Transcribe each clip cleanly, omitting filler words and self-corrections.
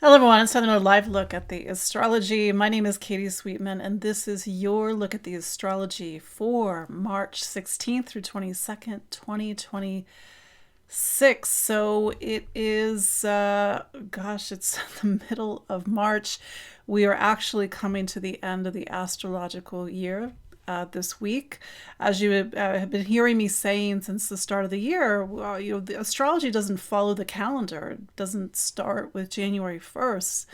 Hello everyone, it's another live look at the astrology. My name is Katie Sweetman, and this is your look at the astrology for March 16th through 22nd, 2026. So it is, it's the middle of March. We are actually coming to the end of the astrological year. This week, as you have been hearing me saying since the start of the year, the astrology doesn't follow the calendar. It doesn't start with January 1st.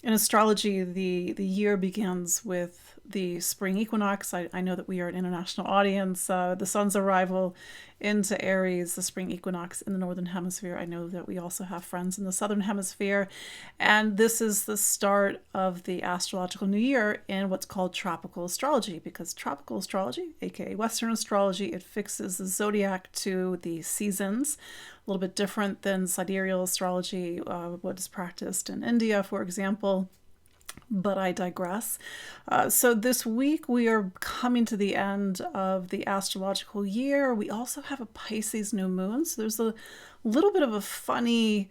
In astrology, the year begins with the spring equinox. I know that we are an international audience. The sun's arrival into Aries, the spring equinox in the northern hemisphere. I know that we also have friends in the southern hemisphere. And this is the start of the astrological new year in what's called tropical astrology, because tropical astrology, aka Western astrology, it fixes the zodiac to the seasons. A little bit different than sidereal astrology, what is practiced in India, for example. But I digress. So this week we are coming to the end of the astrological year. We also have a Pisces new moon. So there's a little bit of a funny,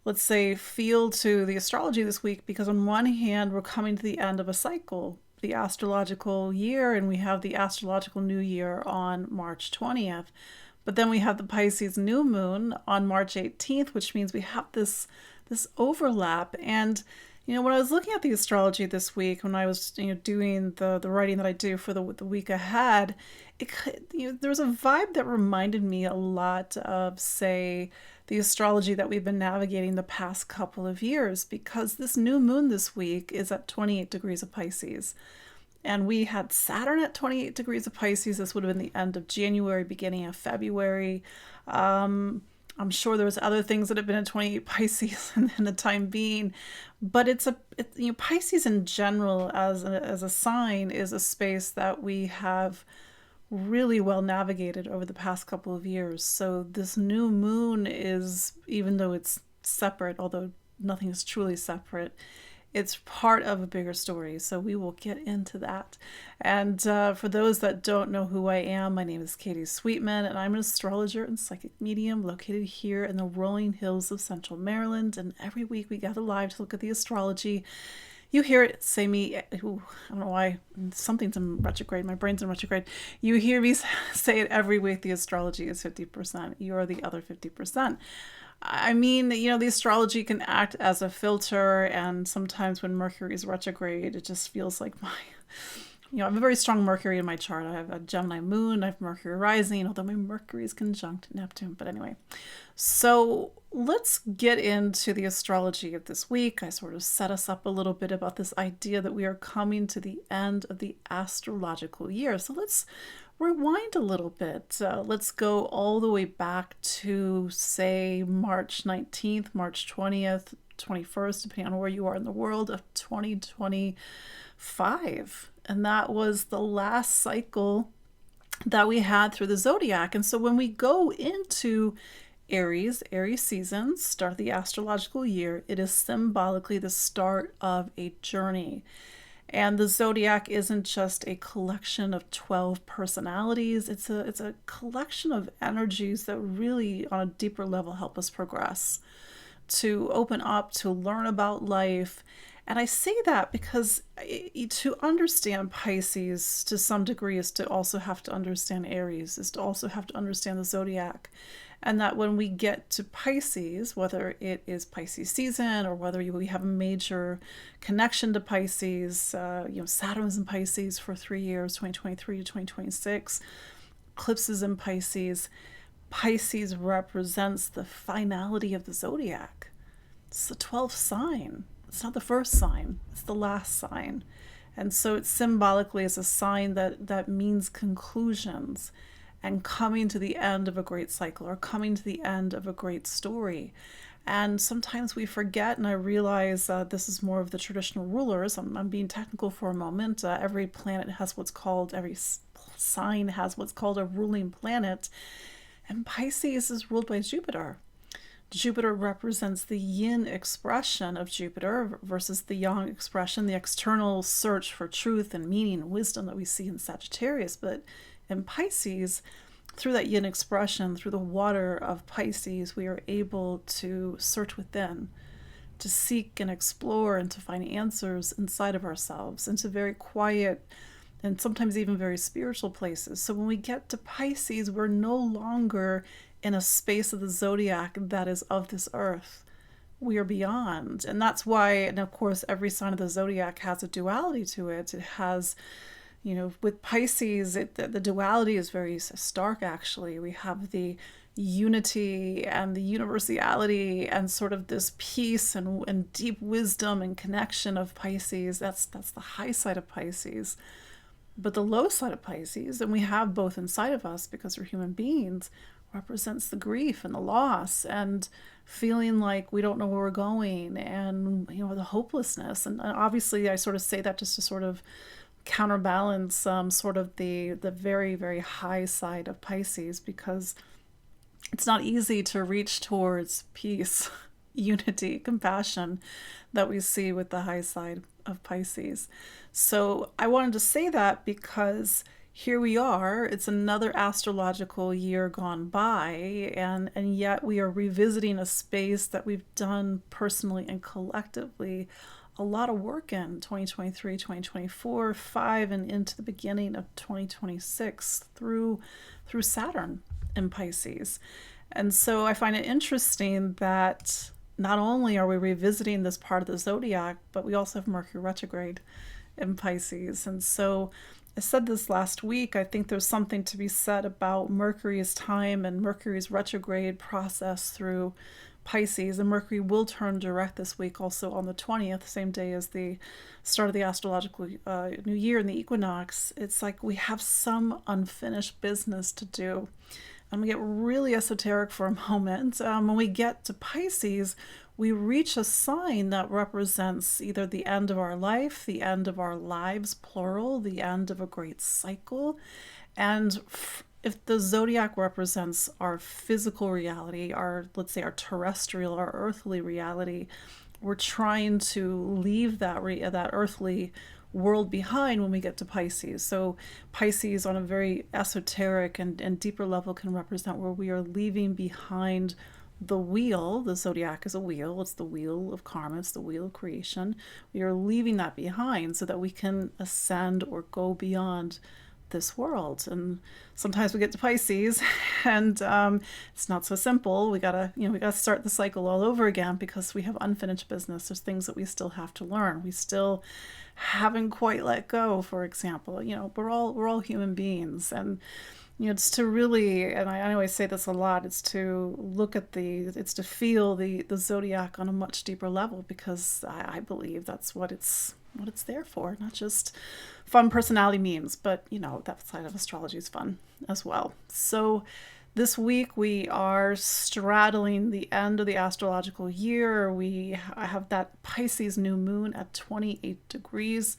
let's say, feel to the astrology this week, because on one hand, we're coming to the end of a cycle, the astrological year, and we have the astrological new year on March 20th. But then we have the Pisces new moon on March 18th, which means we have this overlap. And when I was looking at the astrology this week, when I was doing the writing that I do for the week ahead, there was a vibe that reminded me a lot of, say, the astrology that we've been navigating the past couple of years, because this new moon this week is at 28 degrees of Pisces. And we had Saturn at 28 degrees of Pisces. This would have been the end of January, beginning of February. I'm sure there's other things that have been at 28 Pisces in the time being, but Pisces in general as a sign is a space that we have really well navigated over the past couple of years. So this new moon is, even though it's separate, although nothing is truly separate, it's part of a bigger story. So we will get into that. And for those that don't know who I am, my name is Katie Sweetman, and I'm an astrologer and psychic medium located here in the rolling hills of central Maryland. And every week we gather live to look at the astrology. You hear it say me, I don't know why, something's in retrograde, my brain's in retrograde. You hear me say it every week, the astrology is 50%. You're the other 50%. I mean, the astrology can act as a filter, and sometimes when Mercury is retrograde, it just feels like I have a very strong Mercury in my chart. I have a Gemini moon, I have Mercury rising, although my Mercury is conjunct Neptune. But anyway, so let's get into the astrology of this week. I sort of set us up a little bit about this idea that we are coming to the end of the astrological year. So let's rewind a little bit. Let's go all the way back to, say, March 19th, March 20th, 21st, depending on where you are in the world, of 2025. And that was the last cycle that we had through the zodiac. And so when we go into Aries season, start of the astrological year, it is symbolically the start of a journey. And the zodiac isn't just a collection of 12 personalities. It's a collection of energies that really, on a deeper level, help us progress, to open up, to learn about life. And I say that because to understand Pisces to some degree is to also have to understand Aries, is to also have to understand the zodiac. And that when we get to Pisces, whether it is Pisces season or whether we have a major connection to Pisces, Saturn's in Pisces for 3 years, 2023 to 2026, eclipses in Pisces. Pisces represents the finality of the zodiac. It's the 12th sign. It's not the first sign, it's the last sign. And so it symbolically is a sign that means conclusions and coming to the end of a great cycle or coming to the end of a great story. And sometimes we forget, and I realize this is more of the traditional rulers. I'm being technical for a moment. Every planet has every sign has what's called a ruling planet. And Pisces is ruled by Jupiter. Jupiter represents the yin expression of Jupiter versus the yang expression, the external search for truth and meaning and wisdom that we see in Sagittarius. But in Pisces, through that yin expression, through the water of Pisces, we are able to search within, to seek and explore and to find answers inside of ourselves, into very quiet and sometimes even very spiritual places. So when we get to Pisces, we're no longer in a space of the zodiac that is of this earth. We are beyond. And that's why, and of course, every sign of the zodiac has a duality to it. It has, with Pisces, the duality is very stark, actually. We have the unity and the universality and sort of this peace and deep wisdom and connection of Pisces. That's the high side of Pisces. But the low side of Pisces, and we have both inside of us because we're human beings, represents the grief and the loss and feeling like we don't know where we're going, and the hopelessness. And obviously I sort of say that just to sort of counterbalance sort of the very, very high side of Pisces, because it's not easy to reach towards peace, unity, compassion that we see with the high side of Pisces. So I wanted to say that because here we are, it's another astrological year gone by, and yet we are revisiting a space that we've done personally and collectively a lot of work in 2023, 2024, 5, and into the beginning of 2026 through Saturn in Pisces. And so I find it interesting that not only are we revisiting this part of the zodiac, but we also have Mercury retrograde in Pisces. And so I said this last week, I think there's something to be said about Mercury's time and Mercury's retrograde process through Pisces. And Mercury will turn direct this week, also on the 20th, same day as the start of the astrological new year and the equinox. It's like we have some unfinished business to do. And we get really esoteric for a moment. When we get to Pisces, we reach a sign that represents either the end of our life, the end of our lives, plural, the end of a great cycle. And if the zodiac represents our physical reality, let's say our terrestrial, our earthly reality, we're trying to leave that earthly world behind when we get to Pisces. So Pisces on a very esoteric and deeper level can represent where we are leaving behind the wheel. The zodiac is a wheel. It's the wheel of karma. It's the wheel of creation. We are leaving that behind so that we can ascend or go beyond this world. And sometimes we get to Pisces and it's not so simple. We gotta start the cycle all over again because we have unfinished business. There's things that we still have to learn. We still haven't quite let go, for example. We're all human beings, and it's to really, and I always say this a lot, it's to look at it's to feel the zodiac on a much deeper level, because I believe that's what it's there for. Not just fun personality memes, but that side of astrology is fun as well. So this week we are straddling the end of the astrological year. We have that Pisces new moon at 28 degrees.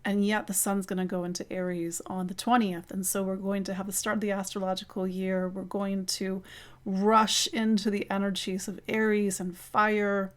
And yet the sun's going to go into Aries on the 20th. And so we're going to have the start of the astrological year. We're going to rush into the energies of Aries and fire,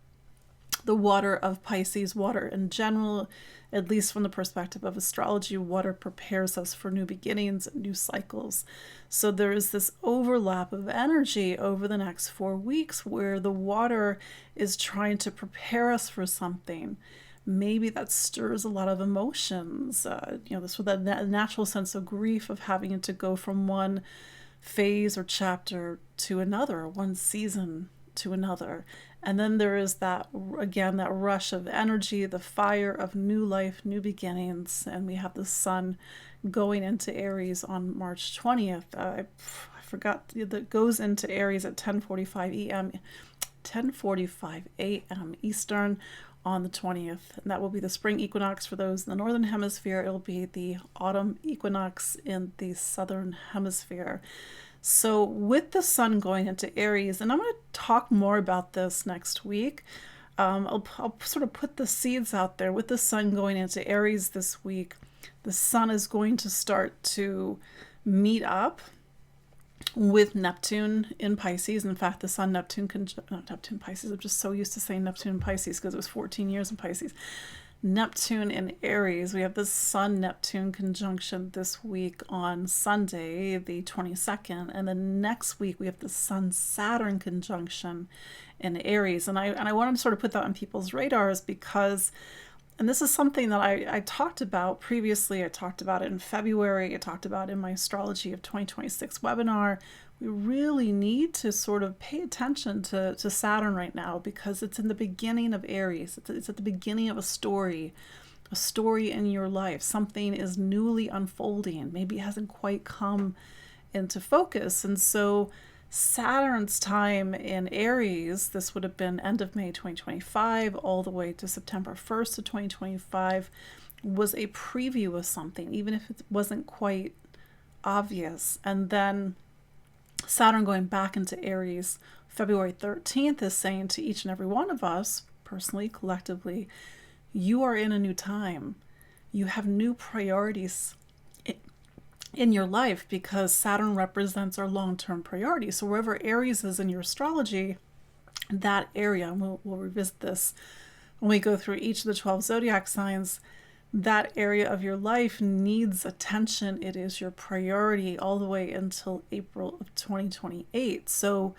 the water of Pisces. Water in general, at least from the perspective of astrology, water prepares us for new beginnings and new cycles. So there is this overlap of energy over the next 4 weeks where the water is trying to prepare us for something. Maybe that stirs a lot of emotions, this with a natural sense of grief of having to go from one phase or chapter to another, one season to another. And then there is that rush of energy, the fire of new life, new beginnings. And we have the sun going into Aries on March 20th. I forgot that goes into Aries at 10:45 a.m. Eastern on the 20th, and that will be the spring equinox for those in the northern hemisphere. It'll be the autumn equinox in the southern hemisphere. So with the sun going into Aries, and I'm going to talk more about this next week, I'll sort of put the seeds out there. With the sun going into Aries this week, the sun is going to start to meet up with Neptune in Pisces. In fact, the sun Neptune Pisces. I'm just so used to saying Neptune in Pisces because it was 14 years in Pisces. Neptune in Aries. We have the Sun-Neptune conjunction this week on Sunday, the 22nd, and then next week we have the Sun-Saturn conjunction in Aries. And I want to sort of put that on people's radars because, and this is something that I talked about previously. I talked about it in February. I talked about it in my Astrology of 2026 webinar. We really need to sort of pay attention to Saturn right now because it's in the beginning of Aries. It's at the beginning of a story in your life. Something is newly unfolding. Maybe it hasn't quite come into focus. And so Saturn's time in Aries, this would have been end of May 2025 all the way to September 1st of 2025, was a preview of something, even if it wasn't quite obvious. And then Saturn going back into Aries February 13th is saying to each and every one of us, personally, collectively, you are in a new time. You have new priorities in your life because Saturn represents our long-term priorities. So wherever Aries is in your astrology, that area, and we'll revisit this when we go through each of the 12 zodiac signs, that area of your life needs attention. It is your priority all the way until April of 2028. So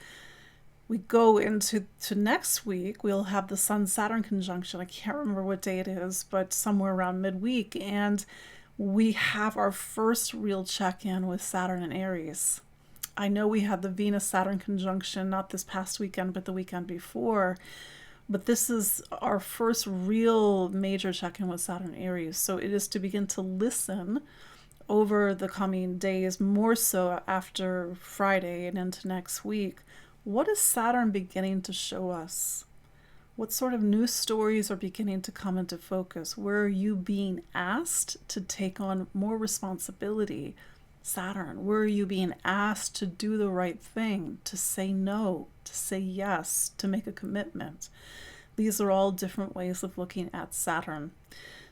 we go into next week, we'll have the Sun-Saturn conjunction. I can't remember what day it is, but somewhere around midweek. And we have our first real check-in with Saturn and Aries. I know we had the Venus-Saturn conjunction, not this past weekend, but the weekend before. But this is our first real major check-in with Saturn and Aries. So it is to begin to listen over the coming days, more so after Friday and into next week. What is Saturn beginning to show us? What sort of new stories are beginning to come into focus? Where are you being asked to take on more responsibility? Saturn, where are you being asked to do the right thing, to say no, to say yes, to make a commitment? These are all different ways of looking at Saturn.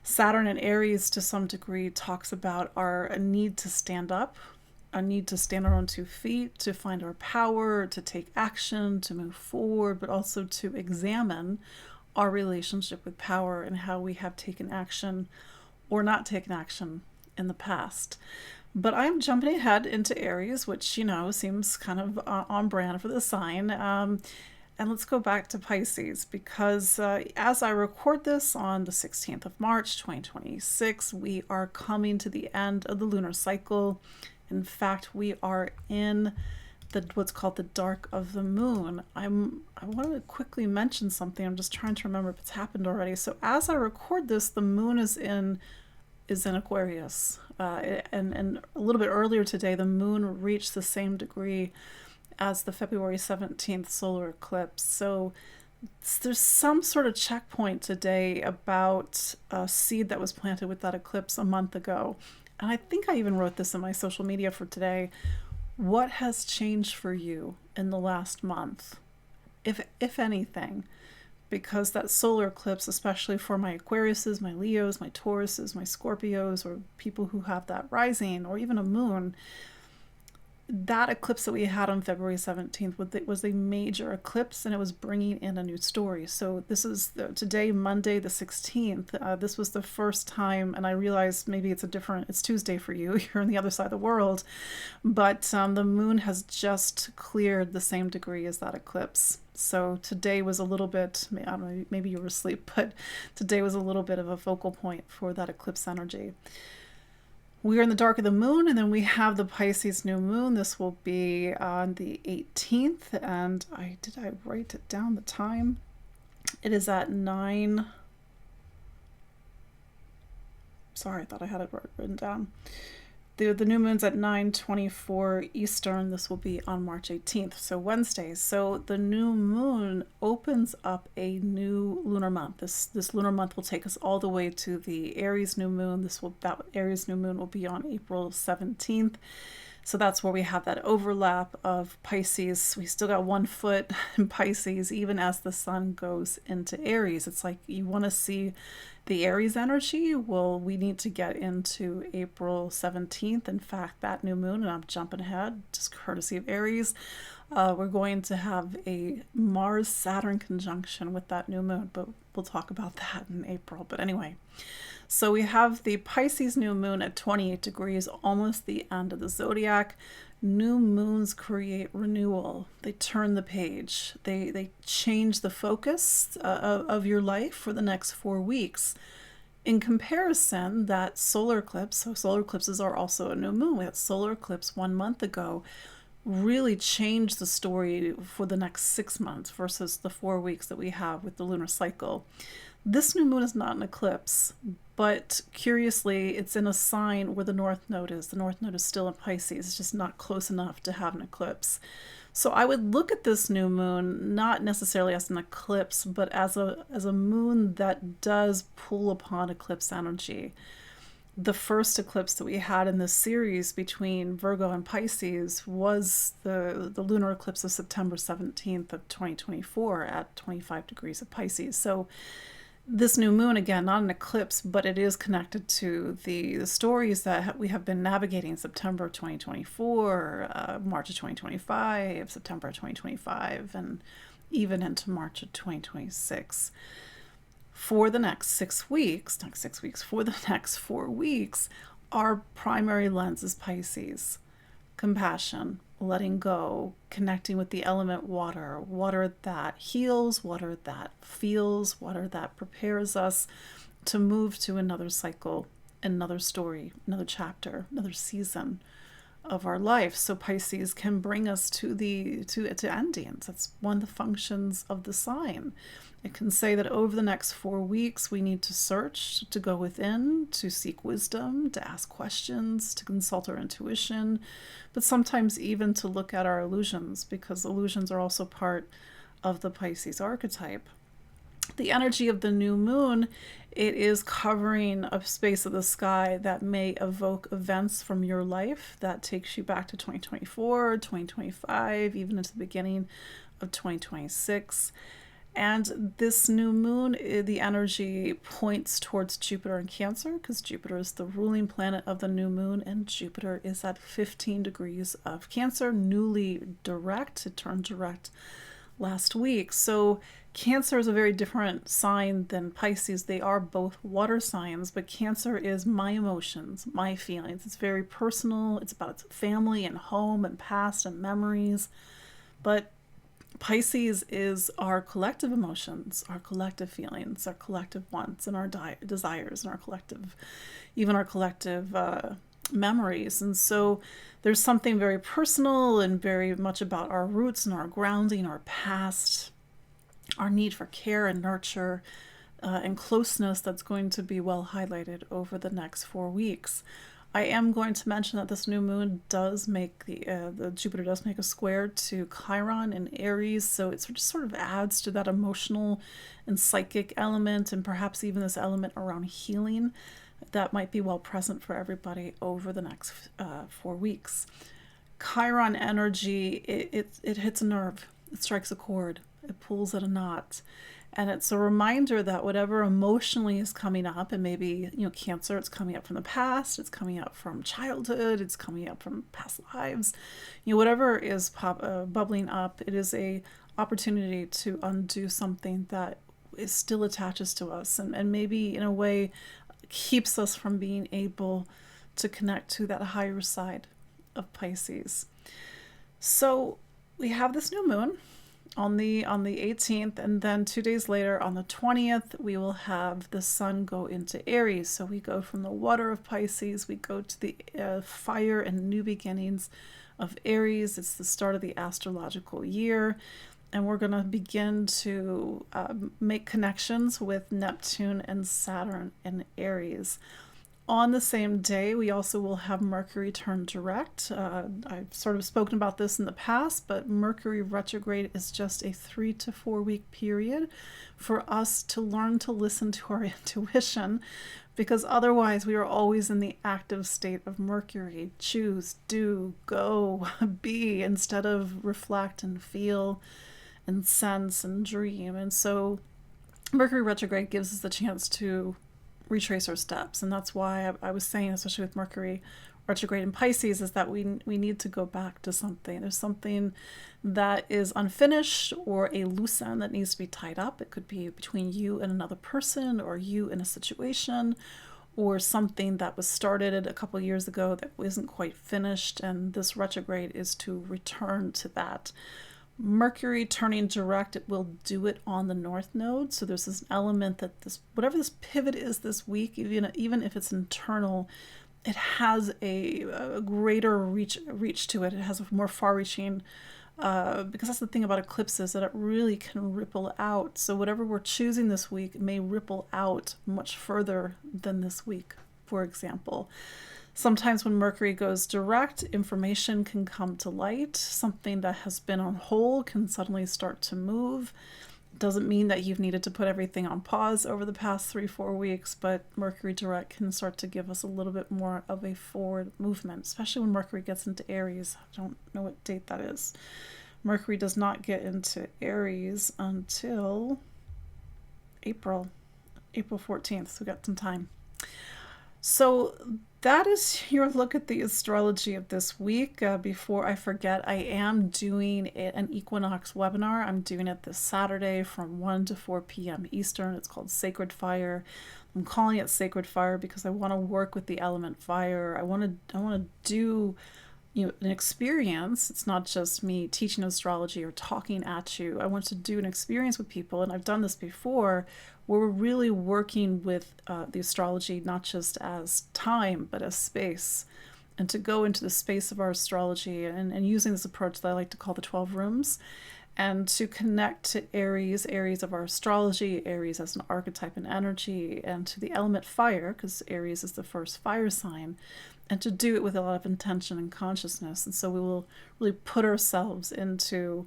Saturn in Aries, to some degree, talks about a need to stand up, a need to stand on our own 2 feet, to find our power, to take action, to move forward, but also to examine our relationship with power and how we have taken action or not taken action in the past. But I'm jumping ahead into Aries, which, seems kind of on brand for the sign. And let's go back to Pisces because as I record this on the 16th of March, 2026, we are coming to the end of the lunar cycle. In fact, we are in what's called the dark of the moon. I want to quickly mention something. I'm just trying to remember if it's happened already. So as I record this, the moon is in Aquarius. And a little bit earlier today, the moon reached the same degree as the February 17th solar eclipse. So there's some sort of checkpoint today about a seed that was planted with that eclipse a month ago. And I think I even wrote this in my social media for today. What has changed for you in the last month, if anything? Because that solar eclipse, especially for my Aquariuses, my Leos, my Tauruses, my Scorpios, or people who have that rising, or even a moon, that eclipse that we had on February 17th was a major eclipse, and it was bringing in a new story. So this is today, Monday the 16th. This was the first time, and I realize maybe it's Tuesday for you. You're on the other side of the world. But the moon has just cleared the same degree as that eclipse. So today was a little bit, I don't know, maybe you were asleep, but today was a little bit of a focal point for that eclipse energy. We are in the dark of the moon, and then we have the Pisces new moon. This will be on the 18th, and did I write it down, the time? It is at 9. Sorry, I thought I had it written down. The new moon's at 9:24 Eastern. This will be on March 18th, so Wednesday. So the new moon opens up a new lunar month. This lunar month will take us all the way to the Aries new moon. That Aries new moon will be on April 17th. So that's where we have that overlap of Pisces. We still got 1 foot in Pisces, even as the sun goes into Aries. It's like you want to see The Aries energy, well, we need to get into April 17th. In fact, that new moon, and I'm jumping ahead, just courtesy of Aries, we're going to have a Mars-Saturn conjunction with that new moon, but we'll talk about that in April. But anyway, so we have the Pisces new moon at 28 degrees, almost the end of the zodiac. New moons create renewal. They turn the page. They change the focus of your life for the next 4 weeks. In comparison, that solar eclipse, so solar eclipses are also a new moon. We had solar eclipse 1 month ago, really changed the story for the next 6 months versus the 4 weeks that we have with the lunar cycle. This new moon is not an eclipse, but curiously, it's in a sign where the North Node is. The North Node is still in Pisces. It's just not close enough to have an eclipse. So I would look at this new moon not necessarily as an eclipse, but as a moon that does pull upon eclipse energy. The first eclipse that we had in this series between Virgo and Pisces was the lunar eclipse of September 17th of 2024 at 25 degrees of Pisces. So this new moon, again, not an eclipse, but it is connected to the stories that we have been navigating: September 2024, March of 2025, September of 2025, and even into March of 2026. For the next 6 weeks, for the next 4 weeks, our primary lens is Pisces. Compassion, letting go, connecting with the element water, water that heals, water that feels, water that prepares us to move to another cycle, another story, another chapter, another season of our life. So Pisces can bring us to endings. That's one of the functions of the sign. It can say that over the next 4 weeks, we need to search, to go within, to seek wisdom, to ask questions, to consult our intuition, but sometimes even to look at our illusions, because illusions are also part of the Pisces archetype. The energy of the new moon, it is covering a space of the sky that may evoke events from your life that takes you back to 2024, 2025, even into the beginning of 2026. And this new moon, the energy points towards Jupiter in Cancer, because Jupiter is the ruling planet of the new moon, and Jupiter is at 15 degrees of Cancer, newly direct. It turned direct last week. So Cancer is a very different sign than Pisces. They are both water signs, but Cancer is my emotions, my feelings. It's very personal. It's about family and home and past and memories. But Pisces is our collective emotions, our collective feelings, our collective wants, and our desires, and our collective memories. And so there's something very personal and very much about our roots and our grounding, our past, our need for care and nurture and closeness that's going to be well highlighted over the next 4 weeks. I am going to mention that this new moon does make the Jupiter does make a square to Chiron in Aries, so it just sort of adds to that emotional and psychic element, and perhaps even this element around healing that might be well present for everybody over the next 4 weeks. Chiron energy, it hits a nerve, it strikes a chord, it pulls at a knot. And it's a reminder that whatever emotionally is coming up, and maybe, Cancer, it's coming up from the past, it's coming up from childhood, it's coming up from past lives, whatever is bubbling up, it is a opportunity to undo something that is still attaches to us, and maybe in a way keeps us from being able to connect to that higher side of Pisces. So we have this new moon on the 18th, and then 2 days later on the 20th we will have the sun go into Aries. So we go from the water of Pisces, we go to the fire and new beginnings of Aries. It's the start of the astrological year, and we're going to begin to make connections with Neptune and Saturn in Aries. On the same day, we also will have Mercury turn direct. I've sort of spoken about this in the past, but Mercury retrograde is just a 3 to 4 week period for us to learn to listen to our intuition, because otherwise we are always in the active state of Mercury. Choose, do, go, be, instead of reflect and feel and sense and dream. And so Mercury retrograde gives us the chance to retrace our steps. And that's why I was saying, especially with Mercury retrograde in Pisces, is that we need to go back to something. There's something that is unfinished or a loose end that needs to be tied up. It could be between you and another person, or you in a situation, or something that was started a couple of years ago that isn't quite finished. And this retrograde is to return to that. Mercury turning direct, it will do it on the North Node. So there's this element that this, whatever this pivot is this week, even if it's internal, it has a greater reach to it. It has a more far-reaching, because that's the thing about eclipses, that it really can ripple out. So whatever we're choosing this week may ripple out much further than this week, for example. Sometimes when Mercury goes direct, information can come to light. Something that has been on hold can suddenly start to move. Doesn't mean that you've needed to put everything on pause over the past 3-4 weeks, but Mercury direct can start to give us a little bit more of a forward movement, especially when Mercury gets into Aries. I don't know what date that is. Mercury does not get into Aries until April 14th, so we've got some time. So that is your look at the astrology of this week. Before I forget, I am doing an equinox webinar. I'm doing it this Saturday from 1 to 4 p.m. Eastern. It's called Sacred Fire. I'm calling it Sacred Fire because I want to work with the element fire. I want to do an experience. It's not just me teaching astrology or talking at you. I want to do an experience with people, and I've done this before, where we're really working with the astrology not just as time but as space, and to go into the space of our astrology and using this approach that I like to call the 12 rooms, and to connect to Aries of our astrology, Aries as an archetype and energy, and to the element fire, because Aries is the first fire sign, and to do it with a lot of intention and consciousness. And so we will really put ourselves into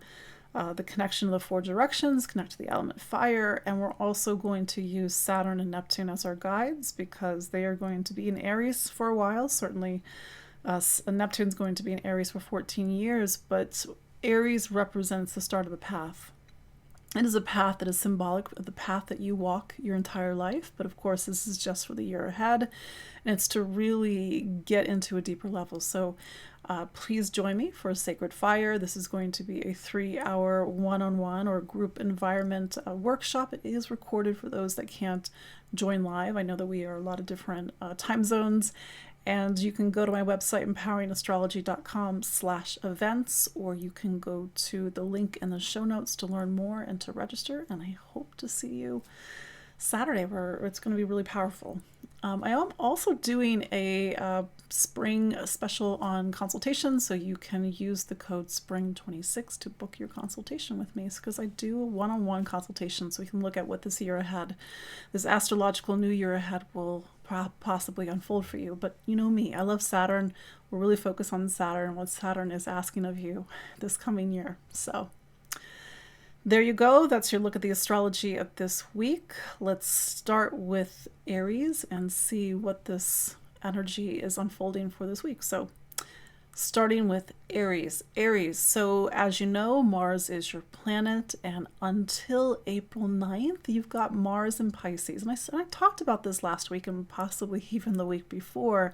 the connection of the 4 directions, connect to the element fire, and we're also going to use Saturn and Neptune as our guides, because they are going to be in Aries for a while. Certainly Neptune's going to be in Aries for 14 years, but Aries represents the start of the path. It is a path that is symbolic of the path that you walk your entire life, but of course this is just for the year ahead, and it's to really get into a deeper level. So please join me for a Sacred Fire. This is going to be a 3-hour one-on-one or group environment workshop. It is recorded for those that can't join live. I know that we are a lot of different time zones, and you can go to my website, empoweringastrology.com/events, or you can go to the link in the show notes to learn more and to register. And I hope to see you Saturday, where it's going to be really powerful. I am also doing a spring special on consultation, so you can use the code SPRING26 to book your consultation with me, because I do a one-on-one consultation, so we can look at what this year ahead, this astrological new year ahead, will possibly unfold for you. But you know me, I love Saturn. We're really focused on Saturn and what Saturn is asking of you this coming year. So there you go. That's your look at the astrology of this week. Let's start with Aries and see what this energy is unfolding for this week. So starting with Aries. So as you know, Mars is your planet, and until April 9th, you've got Mars in Pisces. And I talked about this last week and possibly even the week before,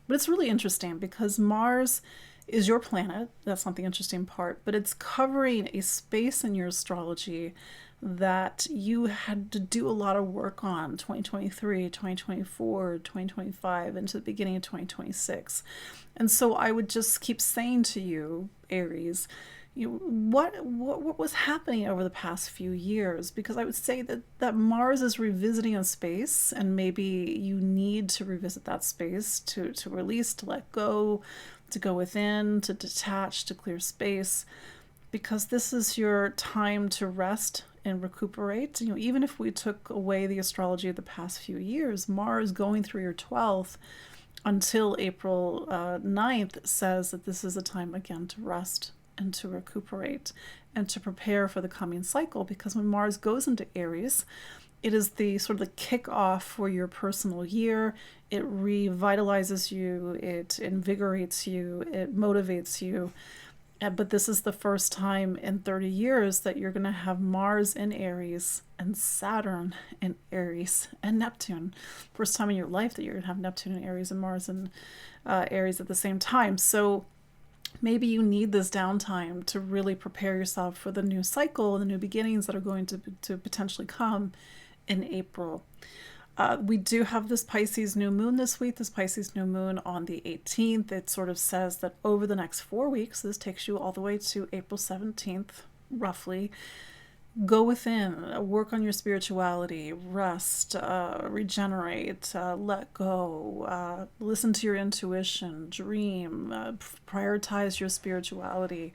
but it's really interesting because Mars is your planet. That's not the interesting part, but it's covering a space in your astrology that you had to do a lot of work on 2023, 2024, 2025, into the beginning of 2026. And so I would just keep saying to you, Aries, what was happening over the past few years? Because I would say that Mars is revisiting a space, and maybe you need to revisit that space to release, to let go, to go within, to detach, to clear space, because this is your time to rest and recuperate. Even if we took away the astrology of the past few years, Mars going through your 12th until April 9th says that this is a time again to rest and to recuperate and to prepare for the coming cycle, because when Mars goes into Aries, it is the sort of the kickoff for your personal year. It revitalizes you, it invigorates you, it motivates you. But this is the first time in 30 years that you're going to have Mars in Aries and Saturn in Aries and Neptune. First time in your life that you're going to have Neptune in Aries and Mars in Aries at the same time. So maybe you need this downtime to really prepare yourself for the new cycle and the new beginnings that are going to potentially come in April. We do have this Pisces new moon this week, this Pisces new moon on the 18th. It sort of says that over the next 4 weeks, this takes you all the way to April 17th, roughly. Go within, work on your spirituality, rest, regenerate, let go, listen to your intuition, dream, prioritize your spirituality,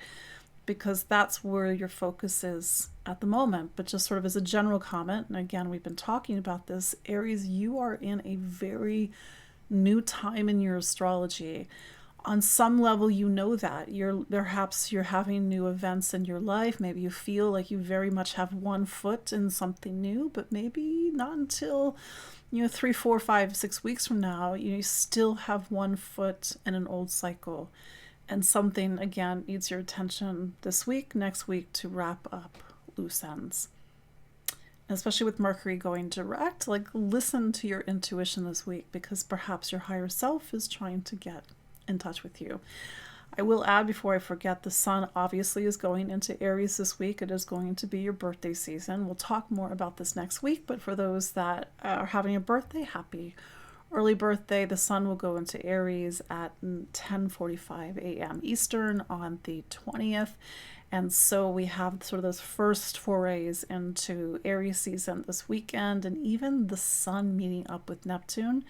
because that's where your focus is at the moment. But just sort of as a general comment, and again, we've been talking about this, Aries, you are in a very new time in your astrology. On some level, you know that perhaps you're having new events in your life. Maybe you feel like you very much have one foot in something new, but maybe not until 3, 4, 5, 6 weeks from now, you still have one foot in an old cycle. And something, again, needs your attention this week, next week, to wrap up loose ends. And especially with Mercury going direct, like, listen to your intuition this week, because perhaps your higher self is trying to get in touch with you. I will add, before I forget, the sun obviously is going into Aries this week. It is going to be your birthday season. We'll talk more about this next week, but for those that are having a birthday, happy early birthday. The sun will go into Aries at 10:45 a.m. Eastern on the 20th. And so we have sort of those first forays into Aries season this weekend, and even the sun meeting up with Neptune.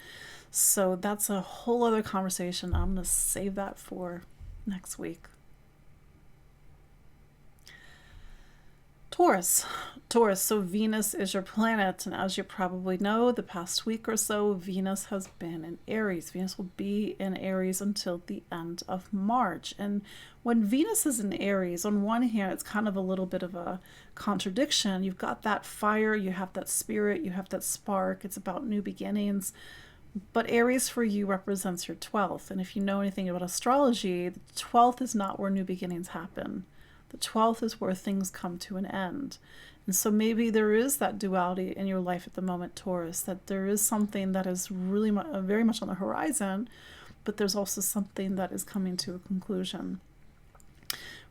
So that's a whole other conversation. I'm going to save that for next week. Taurus. So Venus is your planet, and as you probably know, the past week or so, Venus has been in Aries. Venus will be in Aries until the end of March. And when Venus is in Aries, on one hand, it's kind of a little bit of a contradiction. You've got that fire, you have that spirit, you have that spark. It's about new beginnings. But Aries for you represents your 12th. And if you know anything about astrology, the 12th is not where new beginnings happen. The 12th is where things come to an end. And so maybe there is that duality in your life at the moment, Taurus, that there is something that is really very much on the horizon, but there's also something that is coming to a conclusion.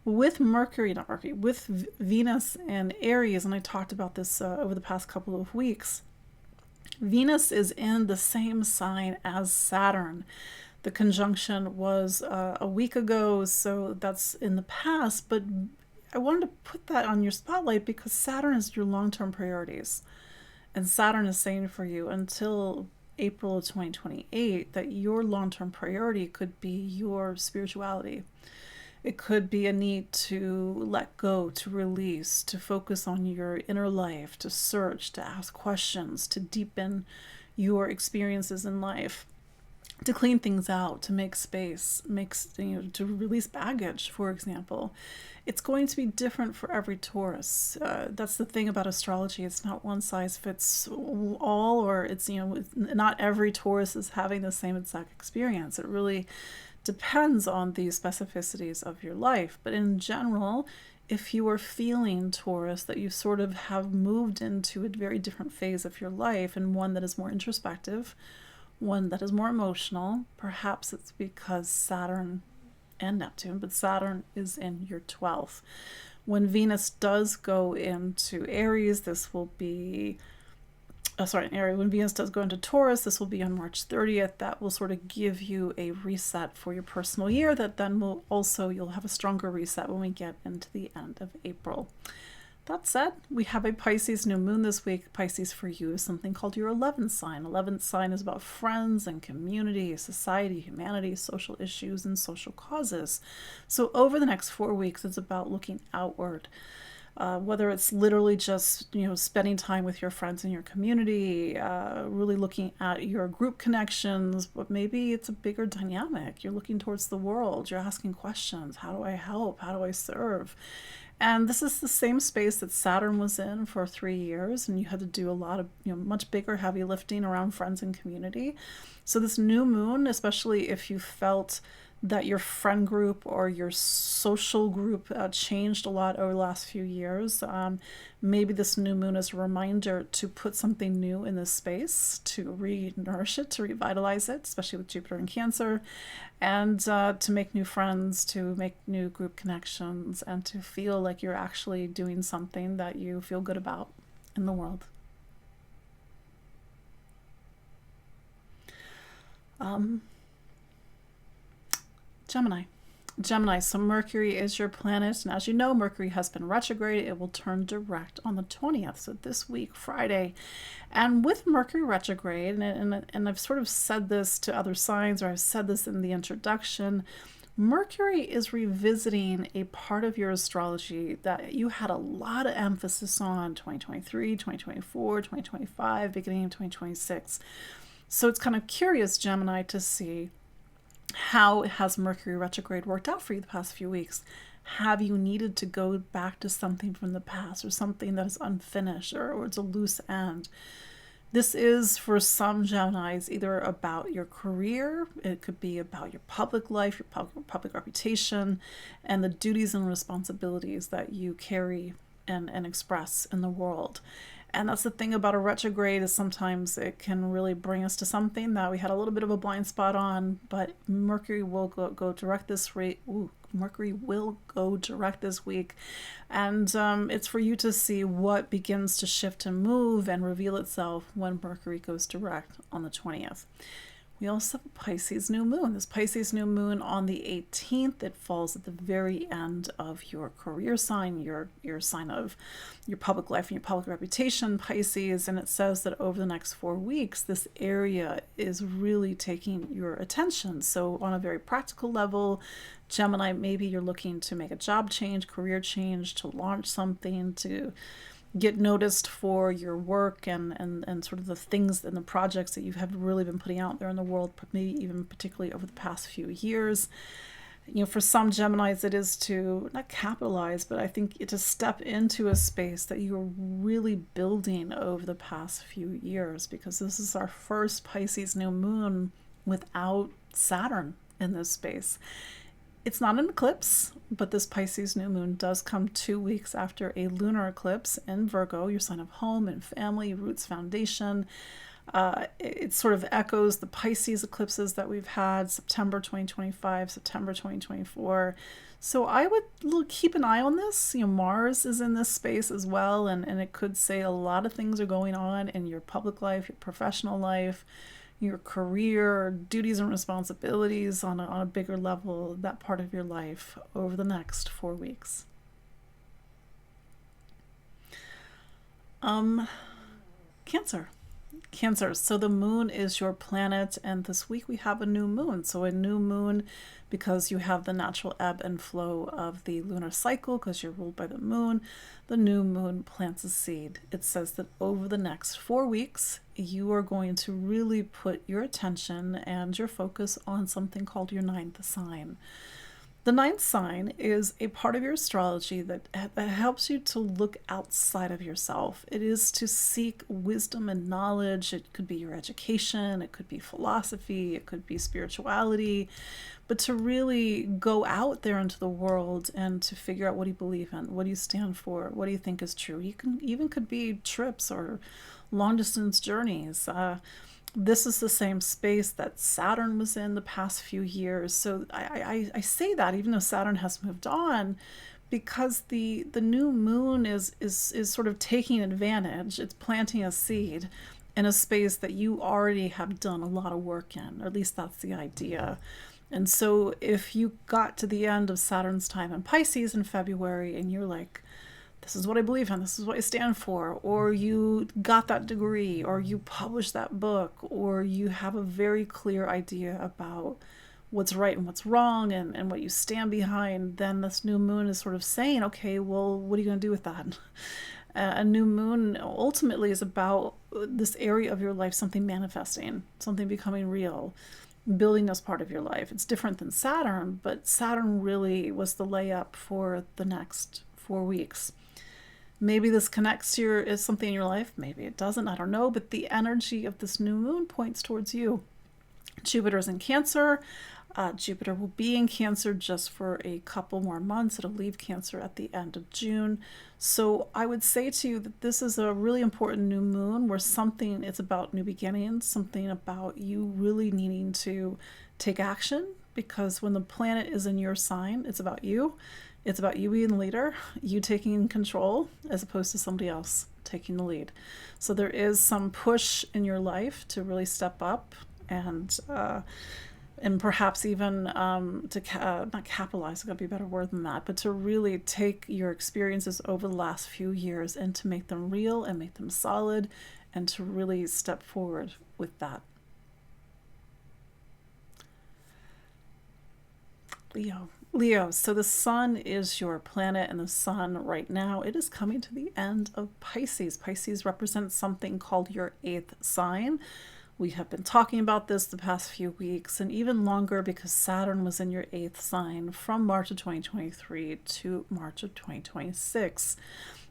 With with Venus and Aries, and I talked about this over the past couple of weeks, Venus is in the same sign as Saturn. The conjunction was a week ago, so that's in the past, but I wanted to put that on your spotlight because Saturn is your long-term priorities. And Saturn is saying for you until April of 2028 that your long-term priority could be your spirituality. It could be a need to let go, to release, to focus on your inner life, to search, to ask questions, to deepen your experiences in life, to clean things out, to make space, to release baggage, for example. It's going to be different for every Taurus. That's the thing about astrology. It's not one size fits all, or it's, not every Taurus is having the same exact experience. It really depends on the specificities of your life. But in general, if you are feeling, Taurus, that you sort of have moved into a very different phase of your life, and one that is more introspective, one that is more emotional, perhaps it's because Saturn and Neptune, but Saturn is in your 12th. When Venus does go into Aries, this will be when Venus does go into Taurus, this will be on March 30th. That will sort of give you a reset for your personal year that then you'll have a stronger reset when we get into the end of April. That said, we have a Pisces new moon this week. Pisces for you is something called your 11th sign. 11th sign is about friends and community, society, humanity, social issues, and social causes. So over the next 4 weeks, it's about looking outward. Whether it's literally just, spending time with your friends in your community, really looking at your group connections, but maybe it's a bigger dynamic. You're looking towards the world. You're asking questions. How do I help? How do I serve? And this is the same space that Saturn was in for 3 years, and you had to do a lot of, much bigger heavy lifting around friends and community. So this new moon, especially if you felt that your friend group or your social group changed a lot over the last few years. Maybe this new moon is a reminder to put something new in this space, to re-nourish it, to revitalize it, especially with Jupiter in Cancer, and to make new friends, to make new group connections, and to feel like you're actually doing something that you feel good about in the world. Gemini, so Mercury is your planet, and as you know, Mercury has been retrograde. It will turn direct on the 20th, so this week, Friday. And with Mercury retrograde, and I've sort of said this to other signs, or I've said this in the introduction, Mercury is revisiting a part of your astrology that you had a lot of emphasis on 2023, 2024, 2025, beginning of 2026. So it's kind of curious, Gemini, to see how has Mercury retrograde worked out for you the past few weeks. Have you needed to go back to something from the past, or something that is unfinished, or it's a loose end? This is, for some Geminis, either about your career, it could be about your public life, your public reputation, and the duties and responsibilities that you carry and express in the world. And that's the thing about a retrograde, is sometimes it can really bring us to something that we had a little bit of a blind spot on, but Mercury will go direct this rate. Mercury will go direct this week, and it's for you to see what begins to shift and move and reveal itself when Mercury goes direct on the 20th. We also have a Pisces new moon. This Pisces new moon on the 18th, it falls at the very end of your career sign, your sign of your public life and your public reputation, Pisces, and it says that over the next 4 weeks, this area is really taking your attention. So on a very practical level, Gemini, maybe you're looking to make a job change, career change, to launch something, to get noticed for your work and sort of the things and the projects that you have really been putting out there in the world, maybe even particularly over the past few years. You know, for some Geminis, it is to not capitalize, but I think to step into a space that you are really building over the past few years, because this is our first Pisces new moon without Saturn in this space. It's not an eclipse, but this Pisces new moon does come 2 weeks after a lunar eclipse in Virgo, your sign of home and family, roots, foundation. It sort of echoes the Pisces eclipses that we've had, September 2025, September 2024. So I would keep an eye on this. You know, Mars is in this space as well, and it could say a lot of things are going on in your public life, your professional life, your career, duties and responsibilities on a bigger level, that part of your life over the next 4 weeks. Cancer. So the moon is your planet, and this week we have a new moon. So a new moon, because you have the natural ebb and flow of the lunar cycle, because you're ruled by the moon, the new moon plants a seed. It says that over the next 4 weeks, you are going to really put your attention and your focus on something called your ninth sign. The ninth sign is a part of your astrology that helps you to look outside of yourself. It is to seek wisdom and knowledge. It could be your education, it could be philosophy, it could be spirituality, but to really go out there into the world and to figure out what you believe in, what do you stand for, what do you think is true. You can even could be trips or long distance journeys. This is the same space that Saturn was in the past few years. So I say that even though Saturn has moved on, because the new moon is sort of taking advantage. It's planting a seed in a space that you already have done a lot of work in, or at least that's the idea. And so if you got to the end of Saturn's time in Pisces in February and you're like, this is what I believe in, this is what I stand for, or you got that degree, or you published that book, or you have a very clear idea about what's right and what's wrong and what you stand behind, then this new moon is sort of saying, okay, well, what are you going to do with that? A new moon ultimately is about this area of your life, something manifesting, something becoming real, building this part of your life. It's different than Saturn, but Saturn really was the layup for the next 4 weeks. Maybe this connects to is something in your life. Maybe it doesn't. I don't know. But the energy of this new moon points towards you. Jupiter's in Cancer. Jupiter will be in Cancer just for a couple more months. It'll leave Cancer at the end of June. So I would say to you that this is a really important new moon where it's about new beginnings, something about you really needing to take action, because when the planet is in your sign, it's about you. It's about you being the leader, you taking control, as opposed to somebody else taking the lead. So there is some push in your life to really step up and perhaps even not capitalize, it's got to be a better word than that, but to really take your experiences over the last few years and to make them real and make them solid and to really step forward with that. Leo, so the sun is your planet, and the sun right now, it is coming to the end of Pisces. Pisces represents something called your 8th sign. We have been talking about this the past few weeks and even longer because Saturn was in your 8th sign from March of 2023 to March of 2026.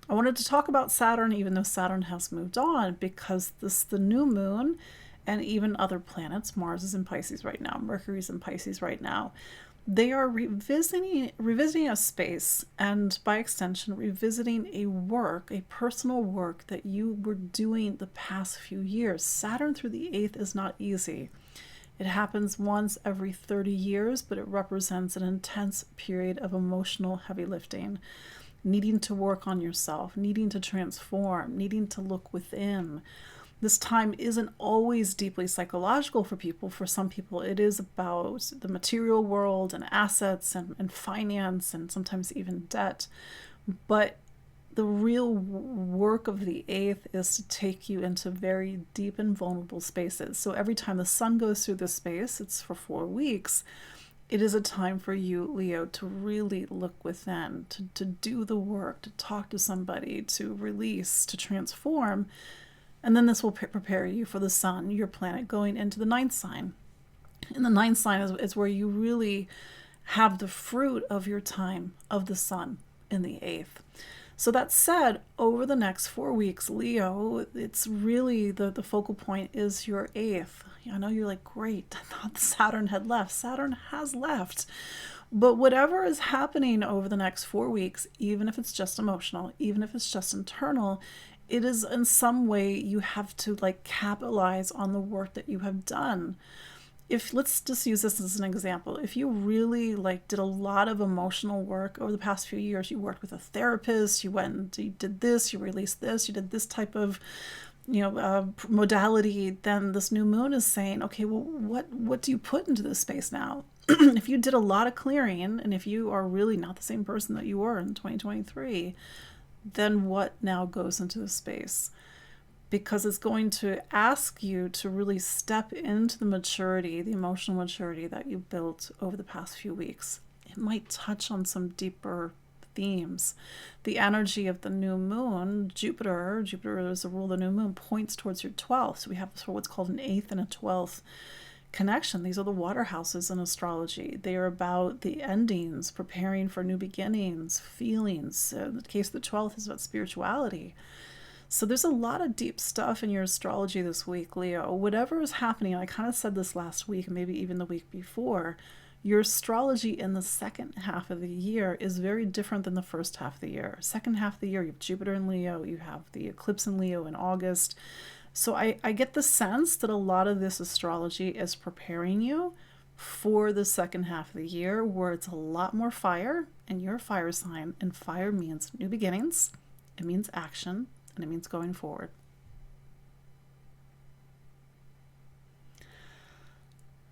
I wanted to talk about Saturn even though Saturn has moved on, because the new moon and even other planets, Mars is in Pisces right now, Mercury is in Pisces right now, they are revisiting a space, and by extension revisiting a personal work that you were doing the past few years. Saturn through the 8th is not easy. It happens once every 30 years, but it represents an intense period of emotional heavy lifting, needing to work on yourself, needing to transform, needing to look within. This time isn't always deeply psychological for people. For some people, it is about the material world and assets and finance and sometimes even debt. But the real work of the 8th is to take you into very deep and vulnerable spaces. So every time the sun goes through this space, it's for 4 weeks, it is a time for you, Leo, to really look within, to do the work, to talk to somebody, to release, to transform. And then this will prepare you for the sun, your planet, going into the 9th sign. And the 9th sign is where you really have the fruit of your time of the sun in the 8th. So that said, over the next 4 weeks, Leo, it's really the focal point is your 8th. I know you're like, great, I thought Saturn had left. Saturn has left. But whatever is happening over the next 4 weeks, even if it's just emotional, even if it's just internal, it is in some way you have to capitalize on the work that you have done. Let's just use this as an example. If you really did a lot of emotional work over the past few years, you worked with a therapist, you went and you did this, you released this, you did this type of modality, then this new moon is saying, okay, well, what do you put into this space now? If you did a lot of clearing, and if you are really not the same person that you were in 2023, then what now goes into the space? Because it's going to ask you to really step into the maturity, the emotional maturity that you built over the past few weeks. It might touch on some deeper themes. The energy of the new moon, Jupiter is the rule of the new moon, points towards your 12th. So we have what's called an 8th and a 12th connection. These are the water houses in astrology. They are about the endings, preparing for new beginnings, feelings. In the case of the 12th is about spirituality. So there's a lot of deep stuff in your astrology this week, Leo. Whatever is happening, I kind of said this last week, and maybe even the week before, your astrology in the second half of the year is very different than the first half of the year. Second half of the year, you have Jupiter in Leo, you have the eclipse in Leo in August. So I get the sense that a lot of this astrology is preparing you for the second half of the year, where it's a lot more fire, and you're a fire sign, and fire means new beginnings, it means action, and it means going forward.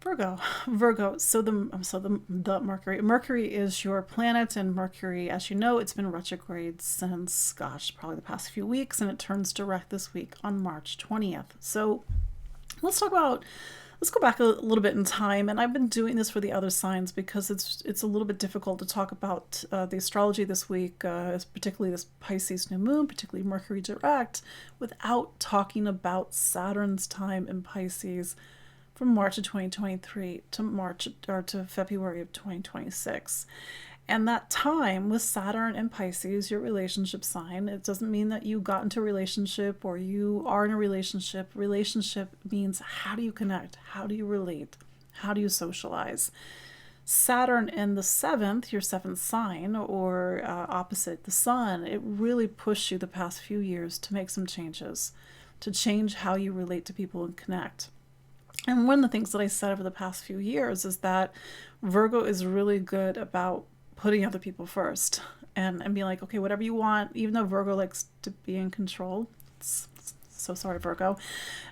Virgo. So the Mercury is your planet, and Mercury, as you know, it's been retrograde since, probably the past few weeks, and it turns direct this week on March 20th. So let's go back a little bit in time, and I've been doing this for the other signs because it's a little bit difficult to talk about the astrology this week, particularly this Pisces new moon, particularly Mercury direct, without talking about Saturn's time in Pisces from March of 2023 to February of 2026. And that time with Saturn and Pisces, your relationship sign, it doesn't mean that you got into a relationship or you are in a relationship. Relationship means, how do you connect? How do you relate? How do you socialize? Saturn in the seventh, your seventh sign, or opposite the sun, it really pushed you the past few years to make some changes, to change how you relate to people and connect. And one of the things that I said over the past few years is that Virgo is really good about putting other people first and being like, okay, whatever you want, even though Virgo likes to be in control. So sorry, Virgo.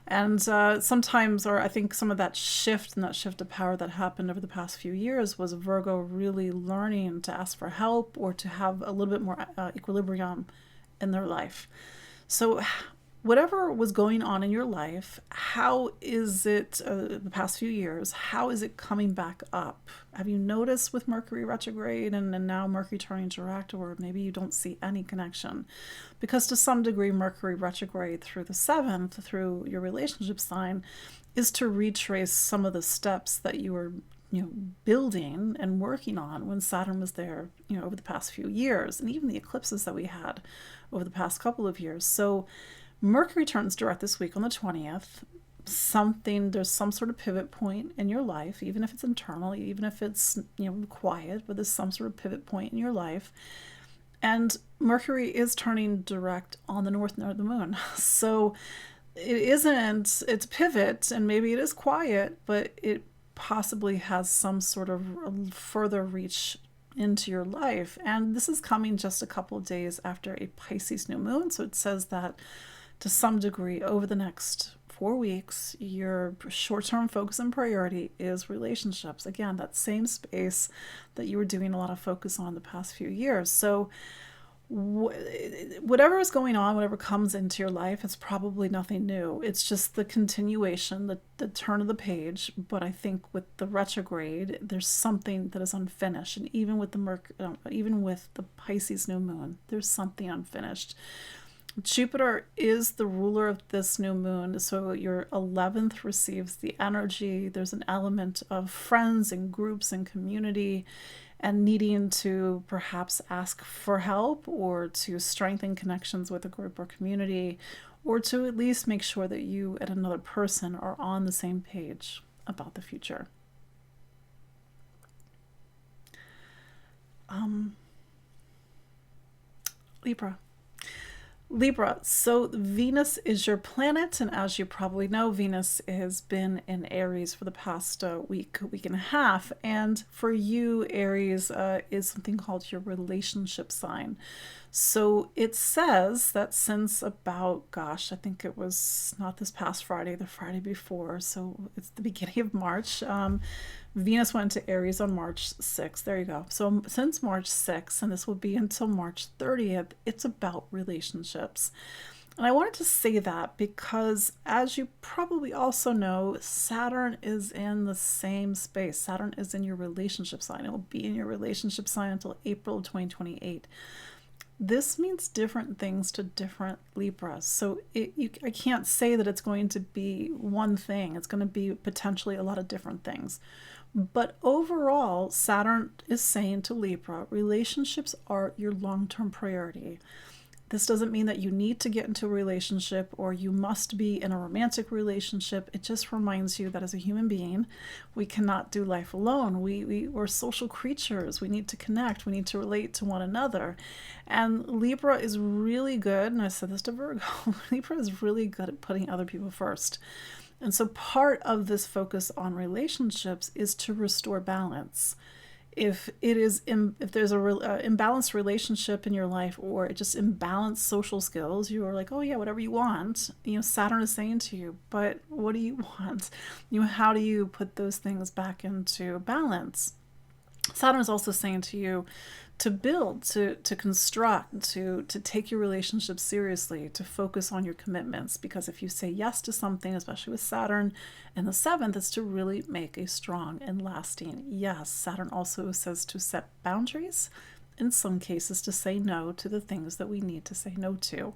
And sometimes, or I think some of that shift and that shift of power that happened over the past few years was Virgo really learning to ask for help or to have a little bit more equilibrium in their life. So whatever was going on in your life, how is it the past few years, how is it coming back up? Have you noticed with Mercury retrograde and now Mercury turning direct, or maybe you don't see any connection? Because to some degree, Mercury retrograde through the seventh, through your relationship sign, is to retrace some of the steps that you were building and working on when Saturn was there, over the past few years, and even the eclipses that we had over the past couple of years. So Mercury turns direct this week on the 20th. There's some sort of pivot point in your life, even if it's internal, even if it's quiet, but there's some sort of pivot point in your life. And Mercury is turning direct on the north node of the moon. So it's a pivot, and maybe it is quiet, but it possibly has some sort of further reach into your life. And this is coming just a couple of days after a Pisces new moon. So it says that to some degree, over the next 4 weeks, your short-term focus and priority is relationships. Again, that same space that you were doing a lot of focus on the past few years. So whatever is going on, whatever comes into your life, it's probably nothing new. It's just the continuation, the turn of the page. But I think with the retrograde, there's something that is unfinished. And even with the Pisces new moon, there's something unfinished. Jupiter is the ruler of this new moon, so your 11th receives the energy. There's an element of friends and groups and community and needing to perhaps ask for help or to strengthen connections with a group or community, or to at least make sure that you and another person are on the same page about the future. Libra, so Venus is your planet, and as you probably know, Venus has been in Aries for the past week and a half, and for you, Aries is something called your relationship sign. So it says that since about, I think it was not this past Friday, the Friday before, so it's the beginning of March, Venus went to Aries on March 6th. There you go. So since March 6th, and this will be until March 30th, it's about relationships. And I wanted to say that because, as you probably also know, Saturn is in the same space. Saturn is in your relationship sign. It will be in your relationship sign until April of 2028. This means different things to different Libras. So I can't say that it's going to be one thing. It's going to be potentially a lot of different things. But overall, Saturn is saying to Libra, relationships are your long-term priority. This doesn't mean that you need to get into a relationship or you must be in a romantic relationship. It just reminds you that as a human being, we cannot do life alone. We're social creatures. We need to connect. We need to relate to one another. And Libra is really good, and I said this to Virgo, Libra is really good at putting other people first. And so part of this focus on relationships is to restore balance. If there's a imbalanced relationship in your life, or just imbalanced social skills, you are like, oh yeah, whatever you want. Saturn is saying to you, but what do you want? How do you put those things back into balance? Saturn is also saying to you to build, to construct, to take your relationship seriously, to focus on your commitments. Because if you say yes to something, especially with Saturn in the 7th, it's to really make a strong and lasting yes. Saturn also says to set boundaries, in some cases to say no to the things that we need to say no to.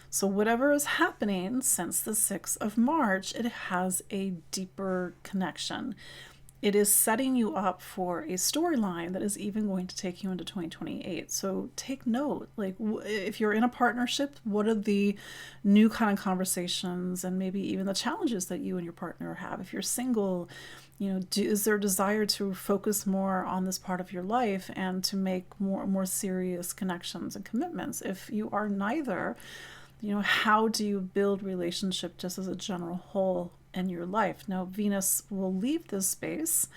So whatever is happening since the 6th of March, it has a deeper connection. it is setting you up for a storyline that is even going to take you into 2028. So take note, like if you're in a partnership, what are the new kind of conversations and maybe even the challenges that you and your partner have? If you're single, is there a desire to focus more on this part of your life and to make more serious connections and commitments? If you are neither, how do you build relationship just as a general whole in your life? Now, Venus will leave this space,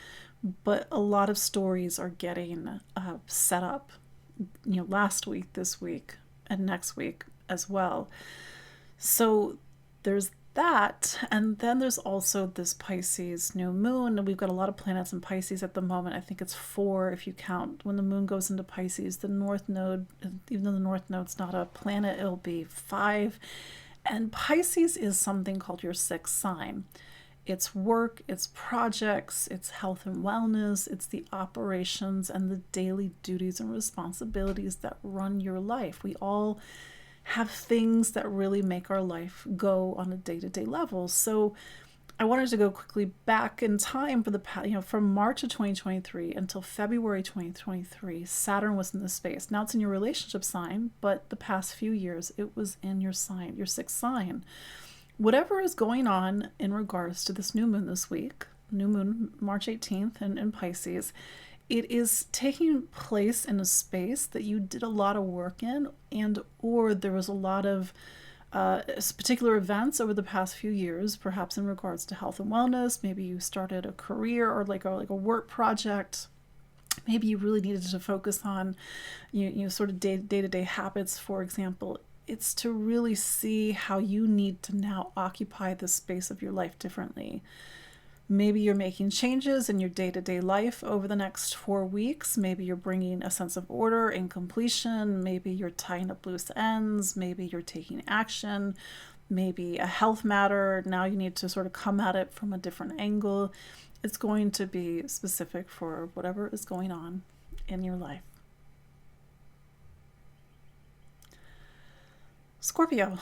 but a lot of stories are getting set up, last week, this week, and next week as well. So there's that. And then there's also this Pisces new moon. And we've got a lot of planets in Pisces at the moment. I think it's 4 if you count. When the moon goes into Pisces, the North Node, even though the North Node's not a planet, it'll be 5. And Pisces is something called your 6th sign. It's work, it's projects, it's health and wellness, it's the operations and the daily duties and responsibilities that run your life. We all have things that really make our life go on a day-to-day level. So I wanted to go quickly back in time for from March of 2023 until February 2023, Saturn was in this space. Now it's in your relationship sign, but the past few years it was in your sign, your 6th sign. Whatever is going on in regards to this new moon this week, new moon March 18th in Pisces, it is taking place in a space that you did a lot of work in, and or there was a lot of particular events over the past few years, perhaps in regards to health and wellness. Maybe you started a career or like a work project. Maybe you really needed to focus on sort of day-to-day habits, for example. It's to really see how you need to now occupy the space of your life differently. Maybe you're making changes in your day-to-day life over the next 4 weeks. Maybe you're bringing a sense of order and completion. Maybe you're tying up loose ends. Maybe you're taking action. Maybe a health matter. Now you need to sort of come at it from a different angle. It's going to be specific for whatever is going on in your life. Scorpio.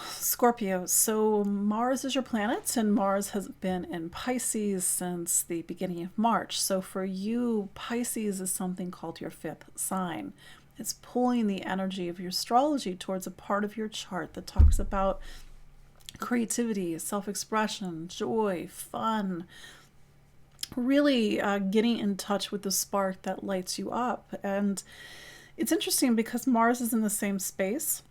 So Mars is your planet, and Mars has been in Pisces since the beginning of March. So for you, Pisces is something called your 5th sign. It's pulling the energy of your astrology towards a part of your chart that talks about creativity, self-expression, joy, fun, really getting in touch with the spark that lights you up. And it's interesting because Mars is in the same space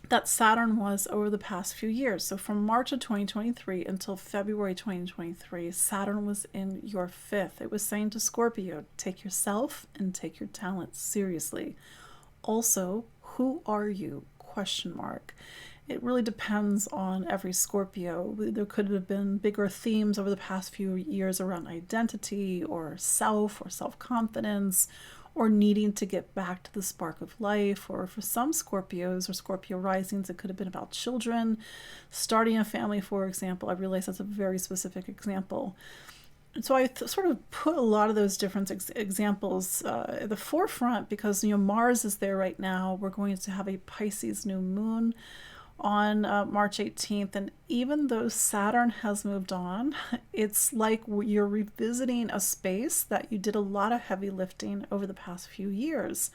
that Saturn was over the past few years. So from March of 2023 until February 2023, Saturn was in your 5th. It was saying to Scorpio, take yourself and take your talents seriously. Also, who are you? Question mark. It really depends on every Scorpio. There could have been bigger themes over the past few years around identity or self-confidence, or needing to get back to the spark of life. Or for some Scorpios or Scorpio risings, it could have been about children, starting a family, for example. I realize that's a very specific example. And so I sort of put a lot of those different examples at the forefront because, Mars is there right now. We're going to have a Pisces new moon on March 18th. And even though Saturn has moved on, it's like you're revisiting a space that you did a lot of heavy lifting over the past few years.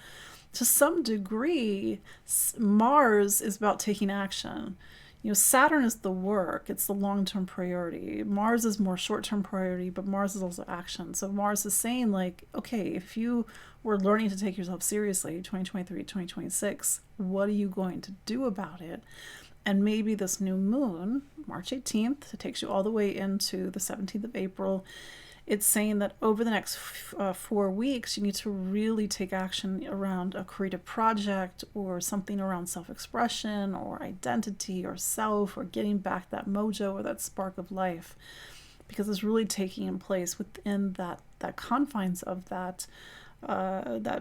To some degree, Mars is about taking action. Saturn is the work. It's the long-term priority. Mars is more short-term priority, but Mars is also action. So Mars is saying okay, if you were learning to take yourself seriously, 2023, 2026, what are you going to do about it? And maybe this new moon, March 18th, it takes you all the way into the 17th of April. It's saying that over the next 4 weeks, you need to really take action around a creative project or something around self-expression or identity or self, or getting back that mojo or that spark of life, because it's really taking place within that confines of that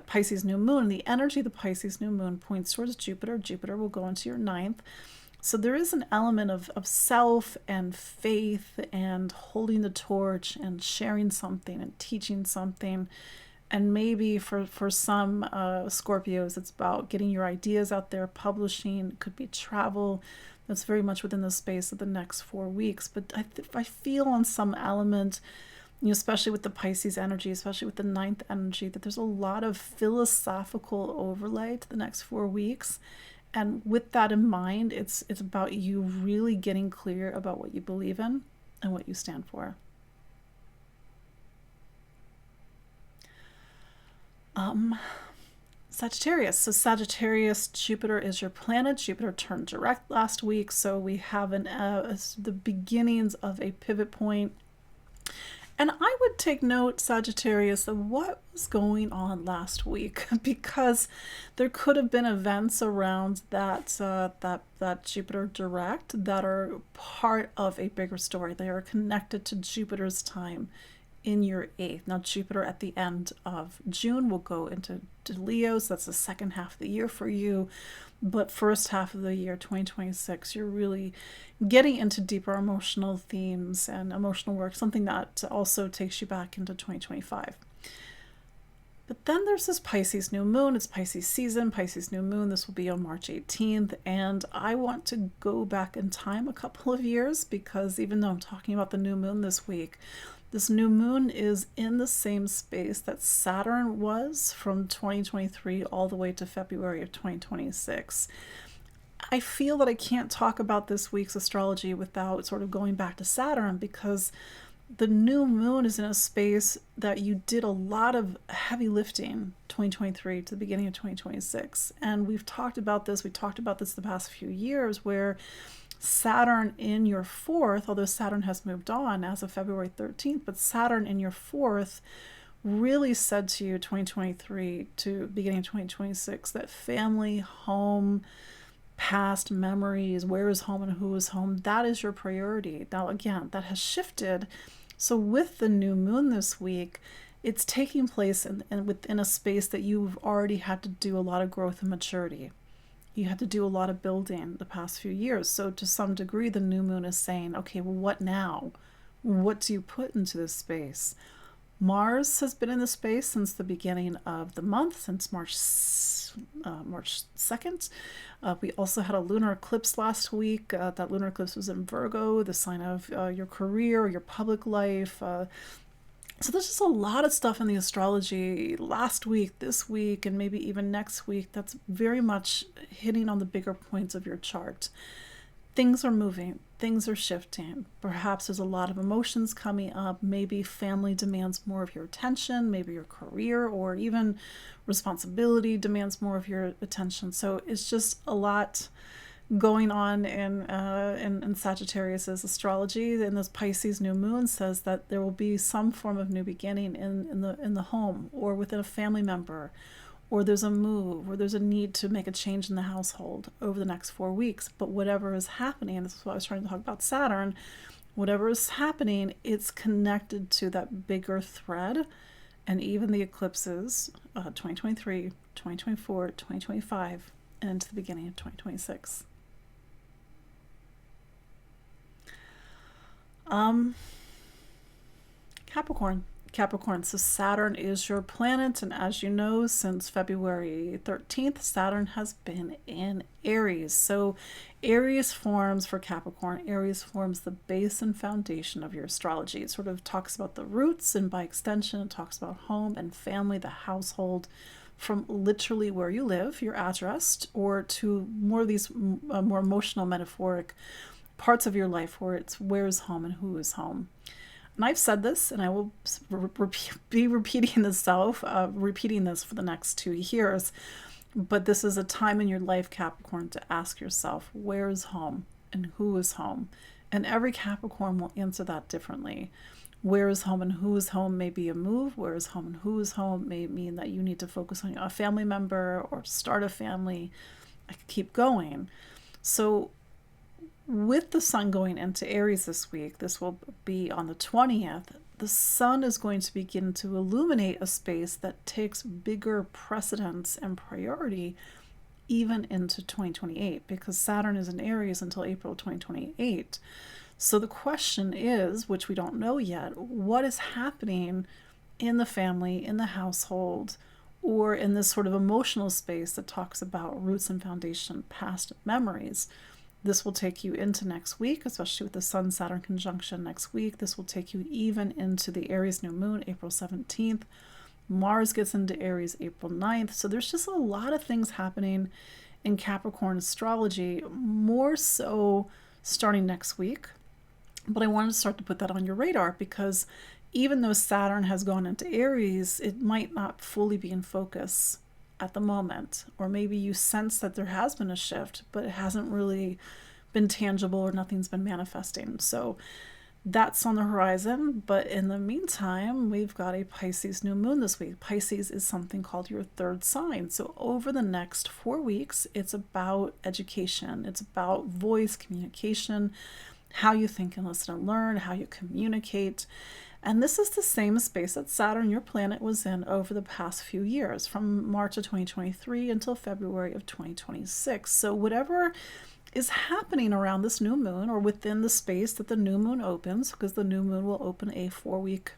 Pisces new moon. The energy of the Pisces new moon points towards Jupiter. Jupiter will go into your 9th. So there is an element of self and faith and holding the torch and sharing something and teaching something. And maybe for some Scorpios, it's about getting your ideas out there, publishing. It could be travel. That's very much within the space of the next 4 weeks. But I feel on some element especially with the Pisces energy, especially with the ninth energy, that there's a lot of philosophical overlay to the next 4 weeks. And with that in mind, it's about you really getting clear about what you believe in and what you stand for. Sagittarius. So Sagittarius, Jupiter is your planet. Jupiter turned direct last week, so we have the beginnings of a pivot point. And I would take note, Sagittarius, of what was going on last week, because there could have been events around that Jupiter direct that are part of a bigger story. They are connected to Jupiter's time in your 8th. Now, Jupiter at the end of June will go into Leo, so that's the second half of the year for you. But first half of the year, 2026, you're really getting into deeper emotional themes and emotional work, something that also takes you back into 2025. But then there's this Pisces new moon. It's Pisces season, Pisces new moon. This will be on March 18th. And I want to go back in time a couple of years, because even though I'm talking about the new moon this week, this new moon is in the same space that Saturn was from 2023 all the way to February of 2026. I feel that I can't talk about this week's astrology without sort of going back to Saturn, because the new moon is in a space that you did a lot of heavy lifting 2023 to the beginning of 2026. And we've talked about this. We talked about this the past few years, where Saturn in your 4th, although Saturn has moved on as of February 13th, but Saturn in your 4th really said to you 2023 to beginning of 2026 that family, home, past memories, where is home and who is home, that is your priority. Now, again, that has shifted. So with the new moon this week, it's taking place within a space that you've already had to do a lot of growth and maturity. You had to do a lot of building the past few years. So to some degree, the new moon is saying, okay, well, what now? What do you put into this space? Mars has been in the space since the beginning of the month, since March 2nd. We also had a lunar eclipse last week. That lunar eclipse was in Virgo, the sign of your career, your public life. So there's just a lot of stuff in the astrology last week, this week, and maybe even next week that's very much hitting on the bigger points of your chart. Things are moving, things are shifting. Perhaps there's a lot of emotions coming up. Maybe family demands more of your attention, maybe your career, or even responsibility demands more of your attention. So it's just a lot going on in Sagittarius's astrology. And this Pisces new moon says that there will be some form of new beginning in the home or within a family member, or there's a move, or there's a need to make a change in the household over the next 4 weeks. But whatever is happening, and this is what I was trying to talk about Saturn, whatever is happening, it's connected to that bigger thread. And even the eclipses, 2023, 2024, 2025, and into the beginning of 2026. Capricorn. So Saturn is your planet, and as you know, since February 13th, Saturn has been in Aries. So Aries forms for Capricorn. Aries forms the base and foundation of your astrology. It sort of talks about the roots, and by extension, it talks about home and family, the household, from literally where you live, your address, or to more of these more emotional, metaphoric parts of your life where it's where is home and who is home. And I've said this, and I will be repeating this for the next 2 years. But this is a time in your life, Capricorn, to ask yourself, where is home and who is home? And every Capricorn will answer that differently. Where is home and who is home may be a move. Where is home and who is home may mean that you need to focus on a family member or start a family. I could keep going. So with the sun going into Aries this week, this will be on the 20th, the sun is going to begin to illuminate a space that takes bigger precedence and priority even into 2028, because Saturn is in Aries until April 2028. So the question is, which we don't know yet, what is happening in the family, in the household, or in this sort of emotional space that talks about roots and foundation, past memories? This will take you into next week, especially with the Sun-Saturn conjunction next week. This will take you even into the Aries new moon, April 17th. Mars gets into Aries April 9th. So there's just a lot of things happening in Capricorn astrology, more so starting next week. But I wanted to start to put that on your radar because even though Saturn has gone into Aries, it might not fully be in focus at the moment. Or maybe you sense that there has been a shift, but it hasn't really been tangible or nothing's been manifesting. So that's on the horizon. But in the meantime, we've got a Pisces new moon this week. Pisces is something called your third sign. So over the next 4 weeks, it's about education. It's about voice, communication, how you think and listen and learn, how you communicate. And this is the same space that Saturn, your planet, was in over the past few years, from March of 2023 until February of 2026. So whatever is happening around this new moon or within the space that the new moon opens, because the new moon will open a 4-week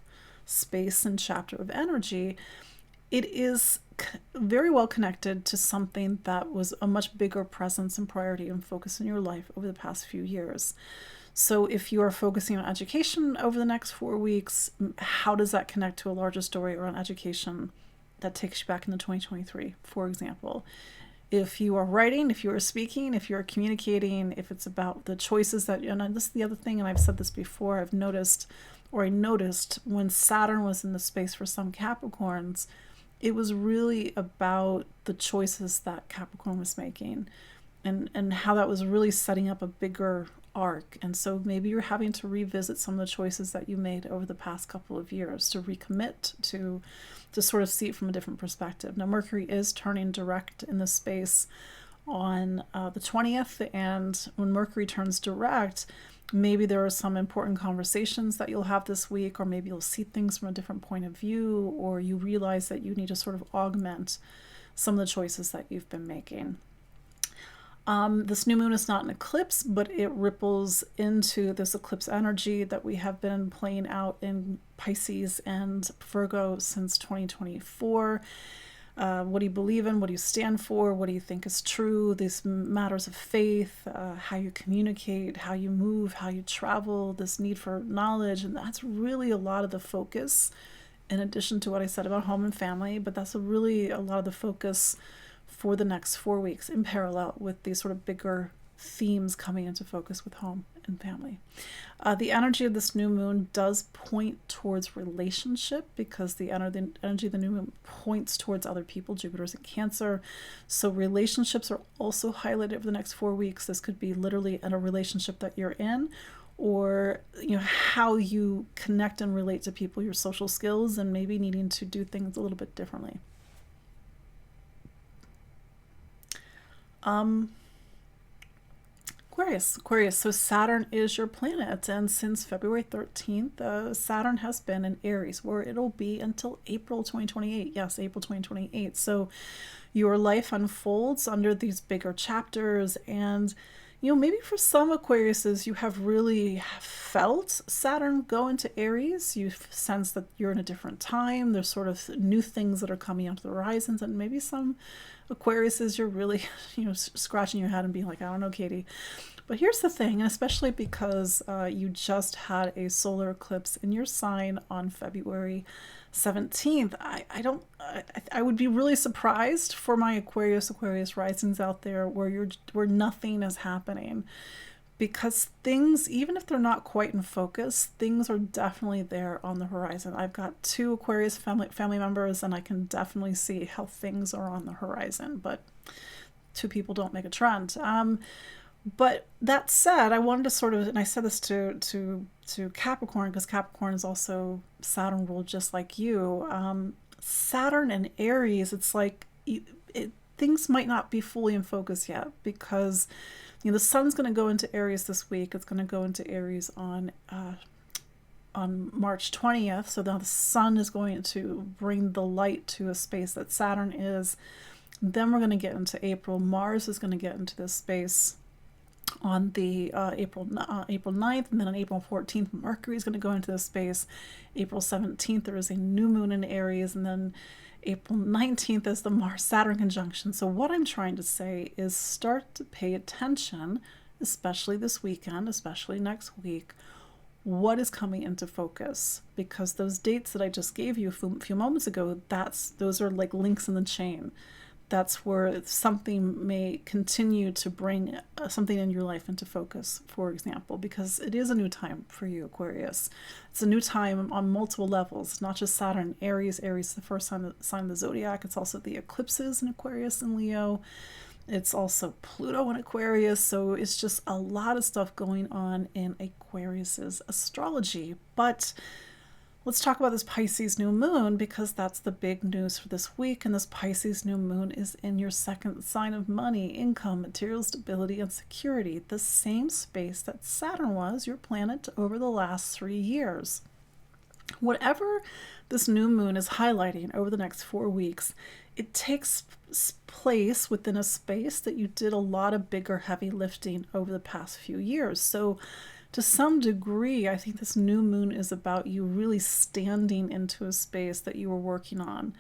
space and chapter of energy, it is very well connected to something that was a much bigger presence and priority and focus in your life over the past few years. So if you are focusing on education over the next 4 weeks, how does that connect to a larger story around education that takes you back into 2023, for example? If you are writing, if you are speaking, if you're communicating, if it's about the choices that, and this is the other thing, and I've said this before, I noticed when Saturn was in the space for some Capricorns, it was really about the choices that Capricorn was making and how that was really setting up a bigger arc. And so maybe you're having to revisit some of the choices that you made over the past couple of years to recommit to sort of see it from a different perspective. Now, Mercury is turning direct in the space on the 20th, and when Mercury turns direct, maybe there are some important conversations that you'll have this week, or maybe you'll see things from a different point of view, or you realize that you need to sort of augment some of the choices that you've been making. This new moon is not an eclipse, but it ripples into this eclipse energy that we have been playing out in Pisces and Virgo since 2024. What do you believe in? What do you stand for? What do you think is true? These matters of faith, how you communicate, how you move, how you travel, this need for knowledge. And that's really a lot of the focus, in addition to what I said about home and family, but that's really a lot of the focus for the next 4 weeks in parallel with these sort of bigger themes coming into focus with home and family. The energy of this new moon does point towards relationship because the energy of the new moon points towards other people. Jupiter's in Cancer. So relationships are also highlighted over the next 4 weeks. This could be literally in a relationship that you're in, or how you connect and relate to people, your social skills, and maybe needing to do things a little bit differently. Aquarius. So Saturn is your planet, and since February 13th, Saturn has been in Aries, where it'll be until April 2028. Yes, April 2028. So your life unfolds under these bigger chapters, and maybe for some Aquariuses, you have really felt Saturn go into Aries. You sense that you're in a different time. There's sort of new things that are coming onto the horizons, and maybe some Aquariuses, you're really, scratching your head and being like, I don't know, Katie. But here's the thing, and especially because you just had a solar eclipse in your sign on February 17th, I would be really surprised for my Aquarius risings out there where nothing is happening, because things, even if they're not quite in focus, things are definitely there on the horizon. I've got 2 Aquarius family members, and I can definitely see how things are on the horizon, but 2 people don't make a trend. But that said, I wanted to sort of, and I said this to Capricorn, because Capricorn is also Saturn ruled just like you. Saturn and Aries, it's like things might not be fully in focus yet, because the sun's going to go into Aries this week. It's going to go into Aries on March 20th. So now the sun is going to bring the light to a space that Saturn is. Then we're going to get into April. Mars is going to get into this space on the April 9th, and then on April 14th, Mercury is going to go into this space. April 17th, there is a new moon in Aries, and then April 19th is the Mars-Saturn conjunction. So what I'm trying to say is start to pay attention especially this weekend, especially next week, what is coming into focus, because those dates that I just gave you a few moments ago, those are like links in the chain. That's where something may continue to bring something in your life into focus, for example, because it is a new time for you, Aquarius. It's a new time on multiple levels. It's not just Saturn, Aries the first sign of the zodiac. It's also the eclipses in Aquarius and Leo. It's also Pluto in Aquarius, so it's just a lot of stuff going on in Aquarius's astrology. But let's talk about this Pisces new moon, because that's the big news for this week. And this Pisces new moon is in your second sign of money, income, material stability, and security, the same space that Saturn was, your planet, over the last 3 years. Whatever this new moon is highlighting over the next 4 weeks, it takes place within a space that you did a lot of bigger, heavy lifting over the past few years. So to some degree, I think this new moon is about you really standing into a space that you were working on.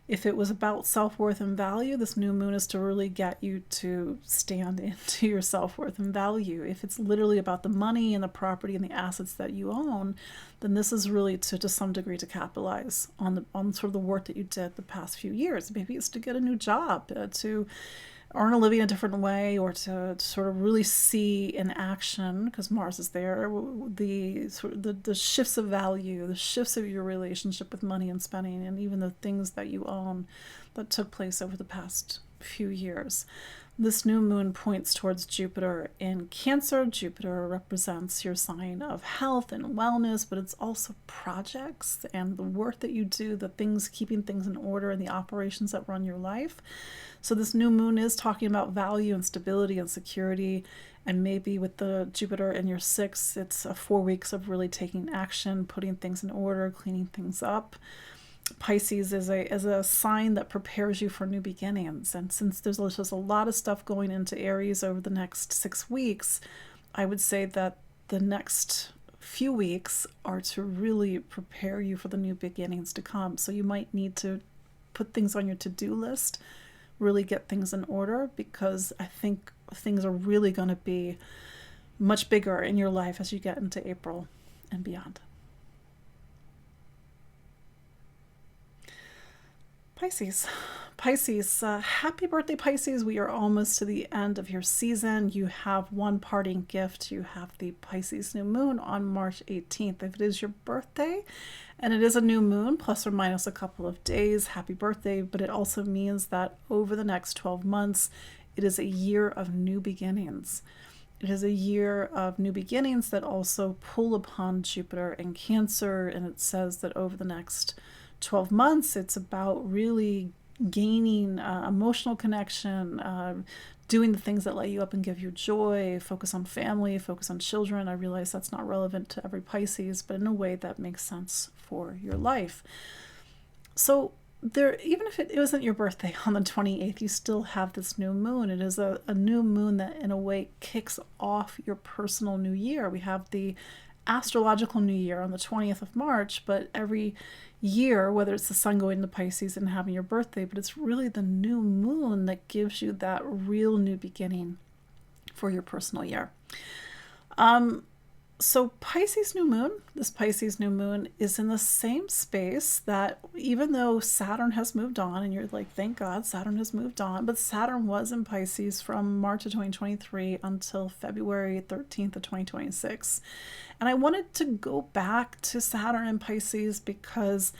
If it was about self-worth and value, this new moon is to really get you to stand into your self-worth and value. If it's literally about the money and the property and the assets that you own, then this is really to some degree to capitalize on sort of the work that you did the past few years. Maybe it's to get a new job, to earn a living a different way, or to sort of really see in action, because Mars is there, the shifts of value, the shifts of your relationship with money and spending, and even the things that you own that took place over the past few years. This new moon points towards Jupiter in Cancer. Jupiter represents your sign of health and wellness, but it's also projects and the work that you do, the things, keeping things in order, and the operations that run your life. So this new moon is talking about value and stability and security, and maybe with the Jupiter in your sixth, it's 4 weeks of really taking action, putting things in order, cleaning things up. Pisces is a sign that prepares you for new beginnings. And since there's just a lot of stuff going into Aries over the next 6 weeks, I would say that the next few weeks are to really prepare you for the new beginnings to come. So you might need to put things on your to-do list, really get things in order, because I think things are really going to be much bigger in your life as you get into April and beyond. Pisces, happy birthday, Pisces. We are almost to the end of your season. You have one parting gift. You have the Pisces new moon on March 18th. If it is your birthday, and it is a new moon, plus or minus a couple of days, happy birthday. But it also means that over the next 12 months, it is a year of new beginnings. It is a year of new beginnings that also pull upon Jupiter and Cancer. And it says that over the next 12 months, it's about really gaining emotional connection, doing the things that light you up and give you joy, focus on family, focus on children. I realize that's not relevant to every Pisces, but in a way that makes sense for your life. So there, even if it wasn't your birthday on the 28th, you still have this new moon. It is a new moon that in a way kicks off your personal new year. We have the astrological new year on the 20th of March, but every year, whether it's the sun going into Pisces and having your birthday, but it's really the new moon that gives you that real new beginning for your personal year. So Pisces new moon, this Pisces new moon is in the same space that, even though Saturn has moved on, and you're like, thank God Saturn has moved on, but Saturn was in Pisces from March of 2023 until February 13th of 2026. And I wanted to go back to Saturn in Pisces because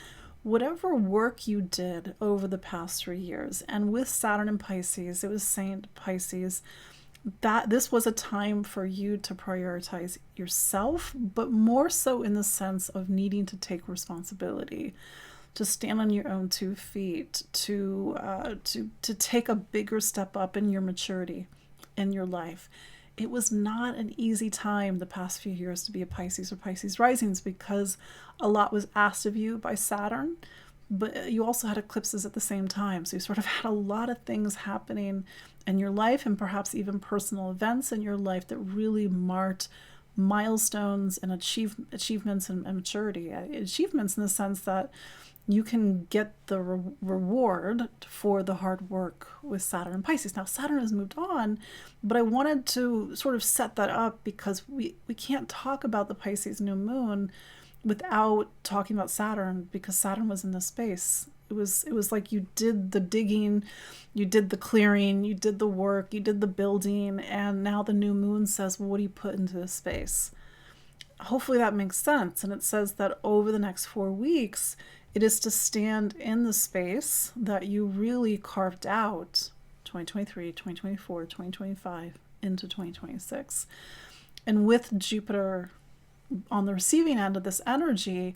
whatever work you did over the past 3 years, and with Saturn in Pisces, it was saying to Pisces that this was a time for you to prioritize yourself, but more so in the sense of needing to take responsibility, to stand on your own 2 feet, to take a bigger step up in your maturity in your life. It was not an easy time the past few years to be a Pisces or Pisces risings, because a lot was asked of you by Saturn, but you also had eclipses at the same time. So you sort of had a lot of things happening in your life, and perhaps even personal events in your life that really marked milestones and achievements and maturity. Achievements in the sense that you can get the reward for the hard work with Saturn and Pisces. Now, Saturn has moved on, but I wanted to sort of set that up because we can't talk about the Pisces new moon without talking about Saturn, because Saturn was in this space. It was like you did the digging, you did the clearing, you did the work, you did the building, and now the new moon says, well, what do you put into this space? Hopefully that makes sense. And it says that over the next 4 weeks, it is to stand in the space that you really carved out 2023, 2024, 2025 into 2026. And with Jupiter on the receiving end of this energy,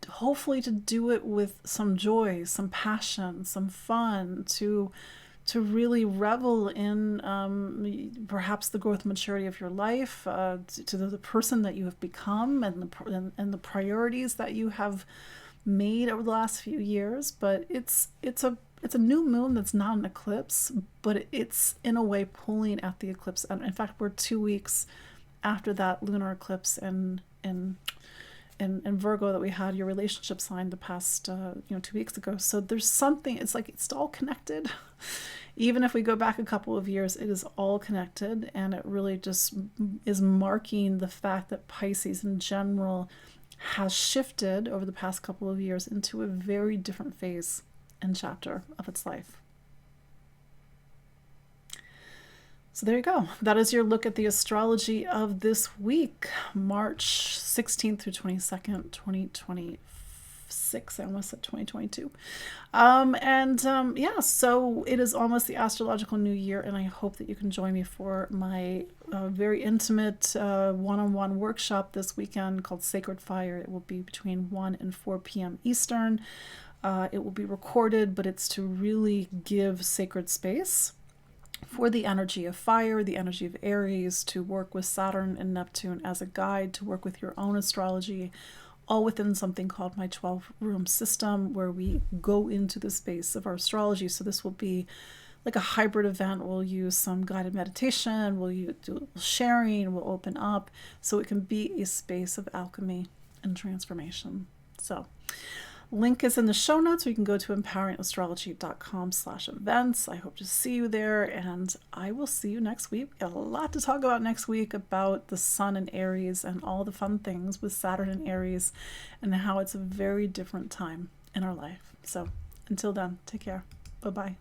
hopefully to do it with some joy, some passion, some fun, to really revel in perhaps the growth and maturity of your life, to the person that you have become, and the priorities that you have made over the last few years. But it's a new moon that's not an eclipse, but it's in a way pulling at the eclipse. And in fact, we're 2 weeks after that lunar eclipse in Virgo that we had your relationship sign the past 2 weeks ago. So there's something, it's like it's all connected. Even if we go back a couple of years, it is all connected, and it really just is marking the fact that Pisces in general has shifted over the past couple of years into a very different phase and chapter of its life. So there you go. That is your look at the astrology of this week, March 16th through 22nd, 2026. I almost said 2022. Yeah, so it is almost the astrological new year, and I hope that you can join me for my very intimate one-on-one workshop this weekend called Sacred Fire. It will be between 1 and 4 p.m. Eastern. It will be recorded, but it's to really give sacred space for the energy of fire, the energy of Aries, to work with Saturn and Neptune as a guide, to work with your own astrology, all within something called my 12-room system, where we go into the space of our astrology. So this will be like a hybrid event. We'll use some guided meditation, we'll do sharing, we'll open up, so it can be a space of alchemy and transformation. So link is in the show notes, or you can go to empoweringastrology.com/events. I hope to see you there, and I will see you next week. We've got a lot to talk about next week about the Sun in Aries and all the fun things with Saturn in Aries, and how it's a very different time in our life. So until then, take care. Bye-bye.